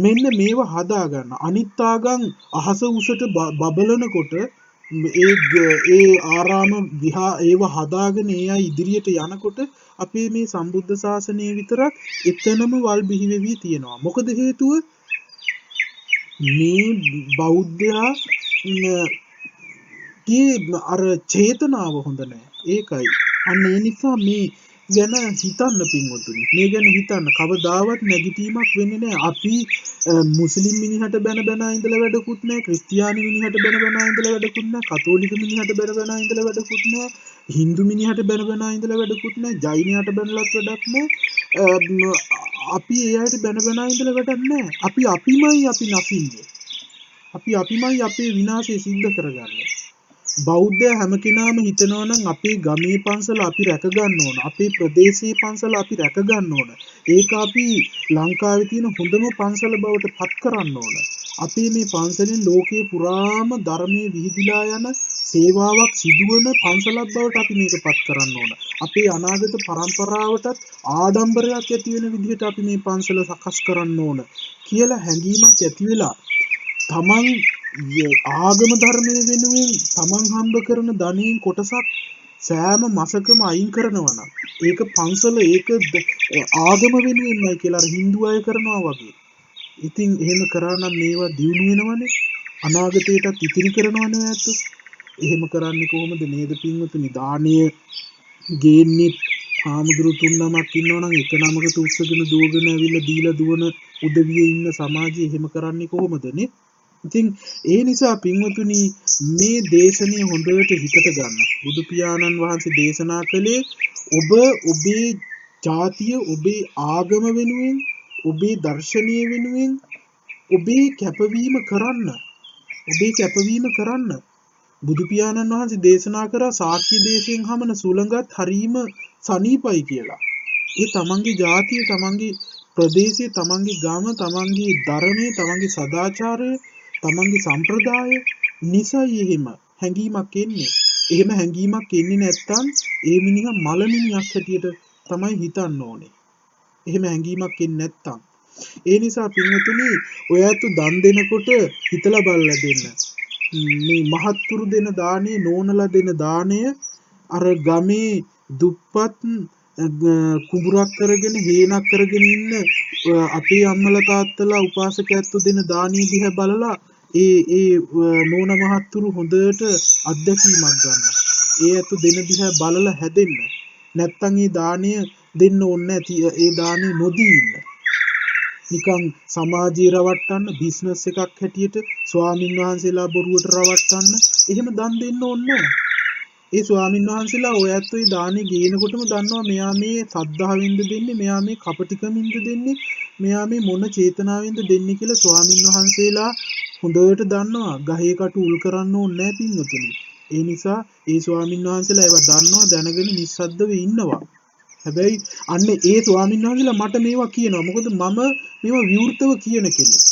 මෙන්න මේව හදා ගන්න. අනිත් ආගම් අහස උසට බබලනකොට ඒ ආරාම විහා ඒව හදාගෙන ඒ අය ඉදිරියට යනකොට අපේ මේ සම්බුද්ධ ශාසනය විතරක් එතනම වල් බිහි වෙවි තියෙනවා. මොකද හේතුව මේ බෞද්ධයා අර චේතනාව හොඳ නැහැ. ඒකයි. අන්න ඒ නිසා මේ ගැන හිතන්න පින්වතුනි. මේ ගැන හිතන්න කවදාවත් නැගිටීමක් වෙන්නේ නැහැ. අපි මුස්ලිම් මිනිහට බැන ඉඳලා වැඩකුත් නැහැ. ක්‍රිස්තියානි මිනිහට බැන ඉඳලා වැඩකුත් නැහැ. කතෝලික මිනිහට බැන ඉඳලා වැඩකුත් නැහැ. හින්දු මිනිහට බැන ඉඳලා වැඩකුත් නැහැ. ජෛනයට බැනලත් වැඩක් නැහැ. අපි ඒ අයට බැන ඉඳලා වැඩක් නැහැ. අපිමයි නසින්නේ. අපිමයි අපේ විනාශය සිද්ධ කරගන්නේ. බෞද්ධ හැම කෙනාම හිතනවා නම් අපේ ගමේ පන්සල අපි රැක ගන්න ඕන. අපේ ප්‍රදේශයේ පන්සල අපි රැක ගන්න ඕන. ඒක අපි ලංකාවේ තියෙන හොඳම පන්සල බවට පත් කරන්න ඕන. අපේ මේ පන්සලෙන් ලෝකේ පුරාම ධර්මයේ විහිදිලා යන සේවාවක් සිදුවන පන්සලක් බවට අපි මේක පත් කරන්න ඕන. අපේ අනාගත පරම්පරාවටත් ආඩම්බරයක් ඇති වෙන විදිහට අපි මේ පන්සල සකස් කරන්න ඕන කියලා හැඟීමක් ඇති වෙලා තමන් ආගම ධර්මයේ වෙනුවෙන් තමන් හම්බ කරන ධනෙන් කොටසක් සෑම මාසකම අයින් කරනවා නම් ඒක පන්සල ඒක ආගම වෙනුවෙන්මයි කියලා අර Hindu අය කරනවා වගේ. ඉතින් එහෙම කරා නම් මේවා දියුණු වෙනවනේ. අනාගතයටත් ඉතිරි කරනවනේ ඇත්ත. එහෙම කරන්නේ කොහොමද නේද පින්වතුනි? දානය ගේන්නේ ආමුදුරු තුන් නමක් ඉන්නවනම් එක නමකට උස්සගෙන දුවගෙන ඇවිල්ලා දීලා දුවන උදවියේ ඉන්න සමාජයේ එහෙම කරන්නේ කොහොමදනේ? ඉතින් ඒ නිසා පින්වතුනි මේ දේශනය හොඳට හිතට ගන්න. බුදු පියාණන් වහන්සේ දේශනා කළේ ඔබ ඔබේ ජාතිය ඔබේ ආගම වෙනුවෙන් ඔබේ දර්ශනීය වෙනුවෙන් ඔබේ කැපවීම කරන්න. බුදු පියාණන් වහන්සේ දේශනා කරා ශාක්‍ය දේශයෙන් හමන සුළඟත් හරීම සනීපයි කියලා. ඒ තමන්ගේ ජාතිය තමන්ගේ ප්‍රදේශය තමන්ගේ ගම තමන්ගේ ධර්මය තමන්ගේ සදාචාරය තමන්ගේ සම්ප්‍රදාය නිසයි එහෙම හැඟීමක් එන්නේ. එහෙම හැඟීමක් එන්නේ නැත්නම් ඒ මිනිහා මලමිනියක් හැටියට තමයි හිතන්න ඕනේ. එහෙම හැඟීමක් එන්නේ නැත්නම්. ඒ නිසා පින්වතුනි ඔයත් දන් දෙනකොට හිතලා බලලා දෙන්න. මේ මහත්තුරු දෙන දාණය නෝනලා දෙන දාණය අර ගමේ දුප්පත් කුඹුරක් කරගෙන හේනක් කරගෙන ඉන්න අපේ අම්මලා තාත්තලා උපාසකයන්තු දෙන දානිය දිහා බලලා ඒ නෝන මහත්තුරු හොඳට අත්දැකීමක් ගන්න. ඒ අතු දෙන දිහා බලලා හැදෙන්න. නැත්තම් ඒ දානිය දෙන්න ඕනේ නැති ඒ දානිය නොදී ඉන්න. නිකන් සමාජය රවට්ටන්න බිස්නස් එකක් හැටියට ස්වාමින් වහන්සේලා බොරුවට රවට්ටන්න එහෙම දන් දෙන්න ඕනේ නැහැ. ඒ ස්වාමීන් වහන්සේලා ඔය ඇත්තෝ ඒ දානේ ගේනකොටම දන්නවා මෙයා මේ සද්ධාවෙන්ද දෙන්නේ මෙයා මේ කපටිකමින්ද දෙන්නේ මෙයා මේ මොන චේතනාවෙන්ද දෙන්නේ කියලා ස්වාමීන් වහන්සේලා හොඳට දන්නවා. ගහේ කටු උල් කරන්න ඕනේ නැහැ පින්වතුනි. ඒ නිසා ඒ ස්වාමීන් වහන්සේලා ඒවා දන්නවා දැනගෙන නිස්සද්දව ඉන්නවා. හැබැයි අන්න ඒ ස්වාමීන් වහන්සේලා මට මේවා කියනවා. මොකද මම මේවා විවෘතව කියන කෙනෙක්.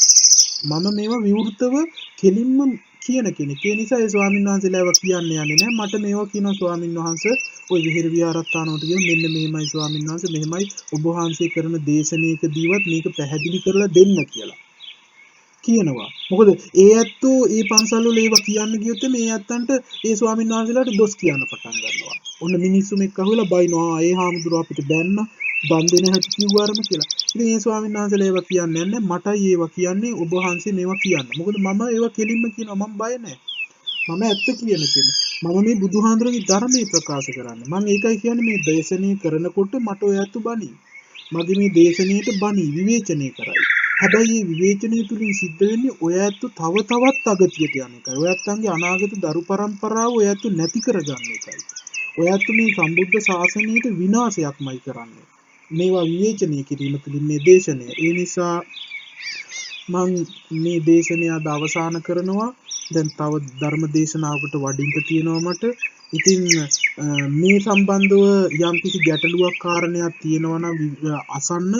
මම මේවා විවෘතව කෙලින්ම කියන කෙනෙක්. ඒ නිසා ඒ ස්වාමීන් වහන්සේලාව කියන්නේ යන්නේ නැහැ. මට මේවා කියනවා ස්වාමීන් වහන්සේ ඔය විහෙර විහාරස්ථානවලට ගිහින් මෙන්න මෙහෙමයි ස්වාමීන් වහන්සේ මෙහෙමයි ඔබ වහන්සේ කරන දේශනාවකදීවත් මේක පැහැදිලි කරලා දෙන්න කියලා කියනවා. මොකද ඒ ඇත්තෝ ඒ පන්සල් වල ඒවා කියන්න ගියොත් මේ ඇත්තන්ට ඒ ස්වාමීන් වහන්සේලාට දොස් කියන්න පටන් ගන්නවා. ඔන්න මිනිස්සු මේක අහුවලා බයිනවා ඒ හාමුදුරුවෝ අපිට බැන්න දන් දෙන හැටි කිව්වාරම කියලා. ඉතින් ඒ ස්වාමීන් වහන්සේලා ඒවා කියන්නේ නැහැ. මටයි ඒවා කියන්නේ ඔබ වහන්සේ මේවා කියන්න. මොකද මම ඒවා කෙලින්ම කියනවා මම බය නැහැ. මම ඇත්ත කියන කෙනෙක්. මම මේ බුදුහාඳුරගේ ධර්මයේ ප්‍රකාශ කරන්නේ. මම ඒකයි කියන්නේ මේ දේශනේ කරනකොට මට ඔය ඇත්ත බණි. මගේ මේ දේශනේට බණි විවේචනය කරයි. හැබැයි මේ විවේචනය තුලින් සිද්ධ වෙන්නේ ඔය ඇත්ත තව තවත් අගතියට යන එකයි. ඔය ඇත්තන්ගේ අනාගත දරු පරම්පරාව ඔය ඇත්ත නැති කරගන්න එකයි. ඔය ඇත්ත මේ සම්බුද්ධ ශාසනයට විනාශයක්මයි කරන්නේ. මේවා විවේචනය කිරීම තුළින් මේ දේශනය. ඒ නිසා මම මේ දේශනය අද අවසන් කරනවා. දැන් තව ධර්ම දේශනාවකට වඩින්න තියෙනවා මට. ඉතින් මේ සම්බන්ධව යම්කිසි ගැටලුවක් කාරණයක් තියෙනවා නම් අසන්න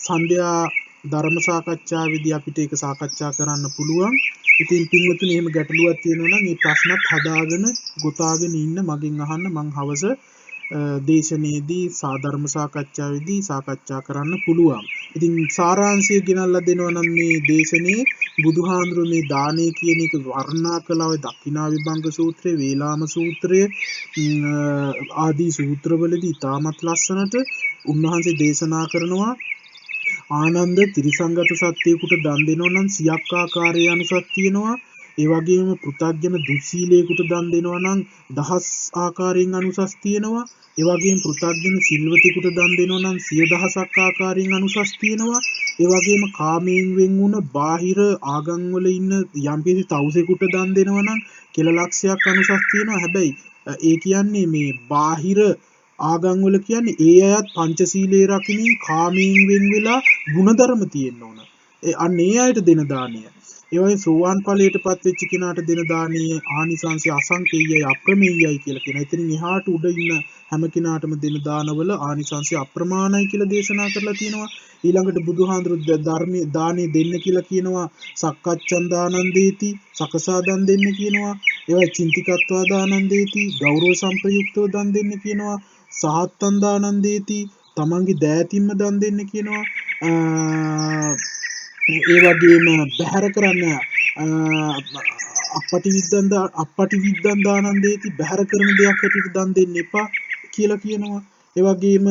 සන්ධ්‍යා ධර්ම සාකච්ඡාවේදී අපිට ඒක සාකච්ඡා කරන්න පුළුවන්. ඉතින් පින්වතුනි එහෙම ගැටලුවක් තියෙනවා නම් මේ ප්‍රශ්නත් හදාගෙන ගොතාගෙන ඉන්න මගෙන් අහන්න මං හවස දේශනයේදී සාධර්ම සාකච්ඡාවේදී සාකච්ඡා කරන්න පුළුවන්. ඉතින් සාරාංශය ගෙනල්ලා දෙනවා නම් මේ දේශනේ බුදුහාඳුරු මේ දානය කියන එක වර්ණනා කළා ඔය දක්ඛිනා විභංග සූත්‍රය, වේලාම සූත්‍රය ආදී සූත්‍රවලදී ඉතාමත් ලස්සනට උන්වහන්සේ දේශනා කරනවා ආනන්ද ත්‍රිසංගත සත්‍යයකට දන් දෙනවා නම් 100ක් ආකාරයේ අනුසස් තියෙනවා. ඒ වගේම පෘථග්ජන දුස්සීලයකට දන් දෙනවා නම් 1000 ආකාරයෙන් අනුසස් තියෙනවා. ඒ වගේම පෘථග්ජන සිල්වතෙකුට දන් දෙනවා නම් 10000ක් ආකාරයෙන් අනුසස් තියෙනවා. ඒ වගේම කාමයෙන් වෙන් වුණ බාහිර ආගම් වල ඉන්න යම්කිසි තවුසෙකුට දන් දෙනවා නම් කෙල ලක්ෂයක් අනුසස් තියෙනවා. හැබැයි ඒ කියන්නේ මේ බාහිර ආගම් වල කියන්නේ ඒ අයත් පංචශීලයේ රකිමින් කාමයෙන් වෙන් වෙලා ಗುಣධර්ම තියෙන්න ඕන. අන්න ඒ අයට දෙන දානය. ඒ වගේ සෝවාන් ඵලයටපත් වෙච්ච කෙනාට දෙන දානීය ආනිසංසය අසංකේයයි අප්‍රමේයයි කියලා කියනවා. එතනින් එහාට උඩ ඉන්න හැම කෙනාටම දෙන දානවල ආනිසංසය අප්‍රමාණයි කියලා දේශනා කරලා තියෙනවා. ඊළඟට බුදුහාඳුරු ධර්මයේ දානේ දෙන්න කියලා කියනවා. සක්කච්ඡන් දානන්දේති සකසා දන් දෙන්න කියනවා. ඒවයි චින්තිකත්වා දානන්දේති ගෞරව සම්ප්‍රයුක්තව දන් දෙන්න කියනවා. සහත්තන් දානන්දේති තමන්ගේ දෑතින්ම දන් දෙන්න කියනවා. ඒ වගේම බහැර කරන්න අපටි විද්දන් දානන්දේති බහැර කරන දෙයක් හැටියට දන් දෙන්න එපා කියලා කියනවා. ඒ වගේම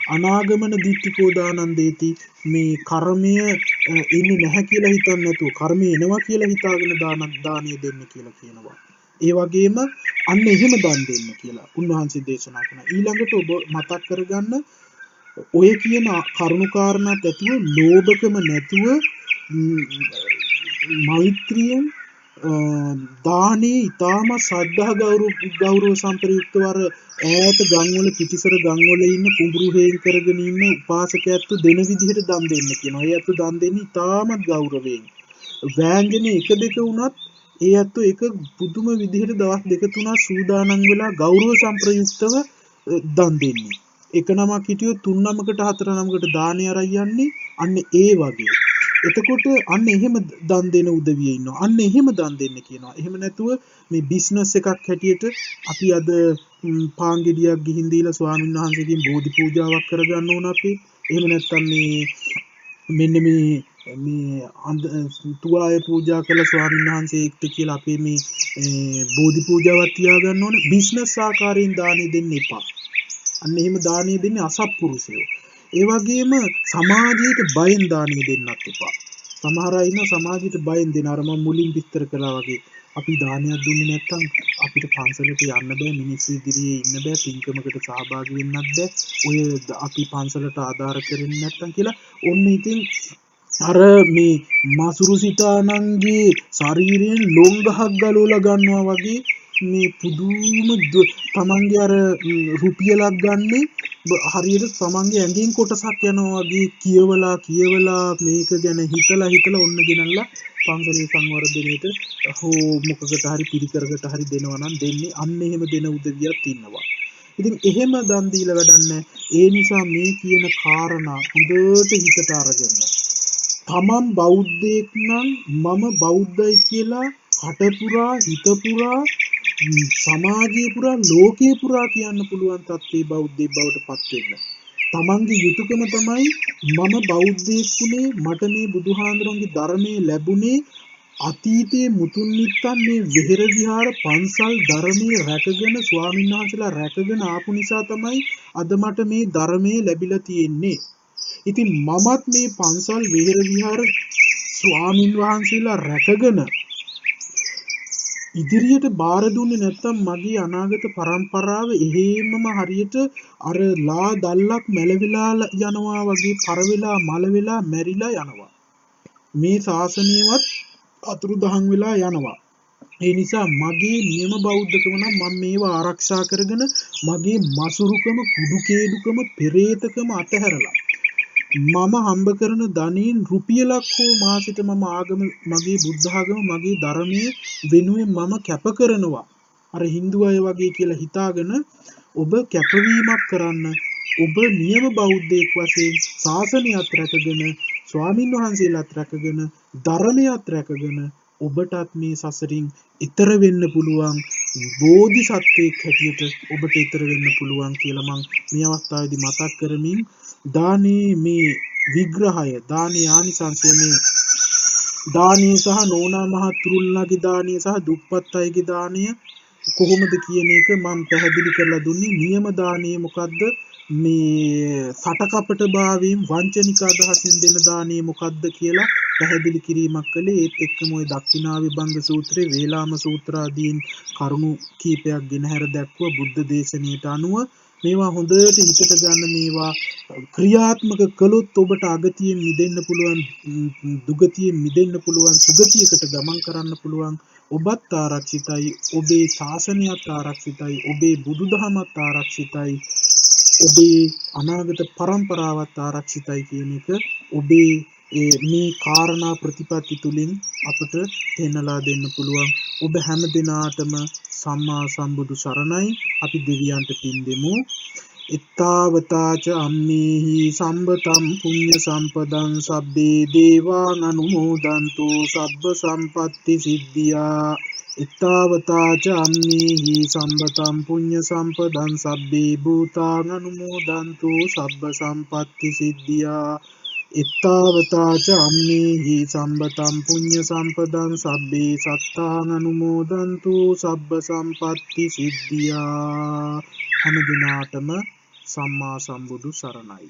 අනාගමන දිට්ඨිකෝ දානන්දේති මේ කර්මය ඉන්නේ නැහැ කියලා හිතන්නේ නැතුව කර්මය එනවා කියලා හිතාගෙන දානිය දෙන්න කියලා කියනවා. ඒ වගේම අන්න එහෙම දන් දෙන්න කියලා උන්වහන්සේ දේශනා කරනවා. ඊළඟට ඔබ මතක් කරගන්න ඔය කියන කරුණු කාරණාත් ඇතුව ලෝභකම නැතුව මෛත්‍රියෙන් දානේ ඊටම ශ්‍රද්ධා ගෞරව සම්ප්‍රයුක්තව අර ඈත ගම්වල පිටිසර ගම්වල ඉන්න කුඹුරු හේන් කරගෙන ඉන්න උපාසකයන්ට දෙන විදිහට දන් දෙන්න කියනවා. ඒ අත දන් දෙන්නේ ඊටමත් ගෞරවයෙන්. වෑංජනේ එක දෙක වුණත් ඒ අත එක පුදුම විදිහට දවස් දෙක තුනක් සූදානම් වෙලා ගෞරව සම්ප්‍රයුක්තව දන් දෙන්නේ. එක නමක් හිටියොත් තුන් නමකට හතර නමකට දානේ අරන් යන්නේ අන්න ඒ වගේ. එතකොට අන්න එහෙම දන් දෙන උදවිය ඉන්නවා. අන්න එහෙම දන් දෙන්න කියනවා. එහෙම නැතුව මේ බිස්නස් එකක් හැටියට අපි අද පාන් ගෙඩියක් ගිහින් දීලා ස්වාමීන් වහන්සේගෙන් බෝධි පූජාවක් කරගන්න ඕන අපි. එහෙම නැත්නම් මෙන්න මේ තුවාය පූජා කළ ස්වාමීන් වහන්සේට කියලා අපි මේ බෝධි පූජාවක් තියාගන්න ඕන. බිස්නස් ආකාරයෙන් දානෙ දෙන්න එපා. අන්න එහෙම දානෙ දෙන්නේ අසත්පුරුෂයෝ. ඒ වගේම සමාජයට බයෙන් දානෙ දෙන්නත් එපා. සමහර අය ඉන්න සමාජයට බයෙන් දෙන අර මම මුලින් විස්තර කළා වගේ අපි දානයක් දුන්නේ නැත්නම් අපිට පන්සලට යන්න බෑ, මිනිස්සු ඉදිරියේ ඉන්න බෑ, පින්කමකට සහභාගී වෙන්නත් බෑ. ඔය අපි පන්සලට ආධාර කරන්නේ නැත්නම් කියලා ඔන්න ඉතින් අර මේ මසුරු සිතානන්ගේ ශරීරයෙන් ලොම් ගහක් ගලවලා ගන්නවා වගේ මේ පුදුම තමන්ගේ අර රුපියලක් ගන්නේ හරියට තමන්ගේ ඇඟෙන් කොටසක් යනවා වගේ කියවලා මේක ගැන හිතලා ඔන්න ගෙනල්ලා පන්සලේ සංවර්ධනයේට හෝ මොකකට හරි පිළිකරකට හරි දෙනවා නම් දෙන්නේ අන්න එහෙම දෙන උදවියක් ඉන්නවා. ඉතින් එහෙම දන් දීලා වැඩන්නේ. ඒ නිසා මේ කියන කාරණා හොඳට හිතට අරගෙන තමන් බෞද්ධයෙක් නම් මම බෞද්ධයි කියලා කටපුරා හිතපුරා සමාජයේ පුරා ලෝකයේ පුරා කියන්න පුළුවන් තත්ත්වයේ බෞද්ධයෙක් බවට පත් වෙන්න. තමන්ගේ යුතුයකම තමයි මම බෞද්ධයෙක් වුණේ මට මේ බුදුහාඳුරන්ගේ ධර්මයේ ලැබුණේ අතීතයේ මුතුන් මිත්තන් මේ විහෙර විහාර පන්සල් ධර්මයේ රැකගෙන ස්වාමීන් වහන්සේලා රැකගෙන ආපු නිසා තමයි අද මට මේ ධර්මයේ ලැබිලා තියෙන්නේ. ඉතින් මමත් මේ පන්සල් විහෙර විහාර ස්වාමීන් වහන්සේලා රැකගෙන ඉදිරියට බාර දුන්නේ නැත්නම් මගේ අනාගත පරම්පරාව එහෙමම හරියට අර ලා දැල්ලක් මැලවිලා යනවා වගේ පරවිලා මල වෙලා මැරිලා යනවා. මේ ශාසනයවත් අතුරුදහන් වෙලා යනවා. ඒ නිසා මගේ නියම බෞද්ධකම නම් මම මේවා ආරක්ෂා කරගෙන මගේ මසුරුකම කුඩු කේඩුකම පෙරේතකම අතහැරලා මම හම්බ කරන ධනෙන් රුපියලක් හෝ මාසෙට මම ආගම මගේ බුද්ධ ආගම මගේ ධර්මයේ වෙනුවෙන් මම කැප කරනවා. අර Hindu අය වගේ කියලා හිතාගෙන ඔබ කැපවීමක් කරන්න. ඔබ නියම බෞද්ධයෙක් වශයෙන් ශාසනයත් රැකගෙන ස්වාමින් වහන්සේලාත් රැකගෙන ධර්මයත් රැකගෙන ඔබටත් මේ සසරින් ඈතර වෙන්න පුළුවන් බෝධිසත්වයෙක් හැටියට ඔබට ඈතර වෙන්න පුළුවන් කියලා මම මේ අවස්ථාවේදී මතක් කරමින් දානේ මේ විග්‍රහය දානේ ආනිසංසය මේ දානීය සහ නෝනා මහතුරුල්ලාගේ දානීය සහ දුප්පත් අයගේ දානීය කොහොමද කියන එක මම පැහැදිලි කරලා දුන්නේ. නියම දානීය මොකද්ද? මේ සටකපට භාවයෙන් වංචනික අදහසින් දෙන දානීය මොකද්ද කියලා පැහැදිලි කිරීමක් කළේ. ඒත් එක්කම ওই දක්ෂිනා විභංග සූත්‍රයේ වේලාම සූත්‍ර ආදීන් කරුණු කීපයක් ගෙනහැර දැක්වුවා බුද්ධ දේශනාවට අනුව. මේවා හොඳට හිතට ගන්න. මේවා ක්‍රියාත්මක කළොත් ඔබට අගතියෙන් මිදෙන්න පුළුවන්, දුගතියෙන් මිදෙන්න පුළුවන්, සුගතියකට ගමන් කරන්න පුළුවන්. ඔබත් ආරක්ෂිතයි, ඔබේ ශාසනයත් ආරක්ෂිතයි, ඔබේ බුදුදහමත් ආරක්ෂිතයි, ඔබේ අනාගත පරම්පරාවත් ආරක්ෂිතයි කියන එක ඔබේ මේ කාරණා ප්‍රතිපත්ති තුලින් අපට පෙන්වලා දෙන්න පුළුවන්. ඔබ හැම දිනාටම සම්මා සම්බුදු සරණයි. අපි දෙවියන්ට පින් දෙමු. ittavataච අම්මේහි සම්බතම් පුඤ්ඤ සම්පදං සබ්බේ දේවාං අනුමෝදන්තු සබ්බ සම්පatti සිද්ධියා. ittavataච අම්මේහි සම්බතම් පුඤ්ඤ සම්පදං සබ්බේ භූතාං අනුමෝදන්තු සබ්බ සම්පatti සිද්ධියා. ittavataච අම්මේහි සම්බතම් පුඤ්ඤ සම්පදං සබ්බේ සත්තාං අනුමෝදන්තු සබ්බ සම්පatti සිද්ධියා. හැම දිනාටම සම්මා සම්බුදු සරණයි.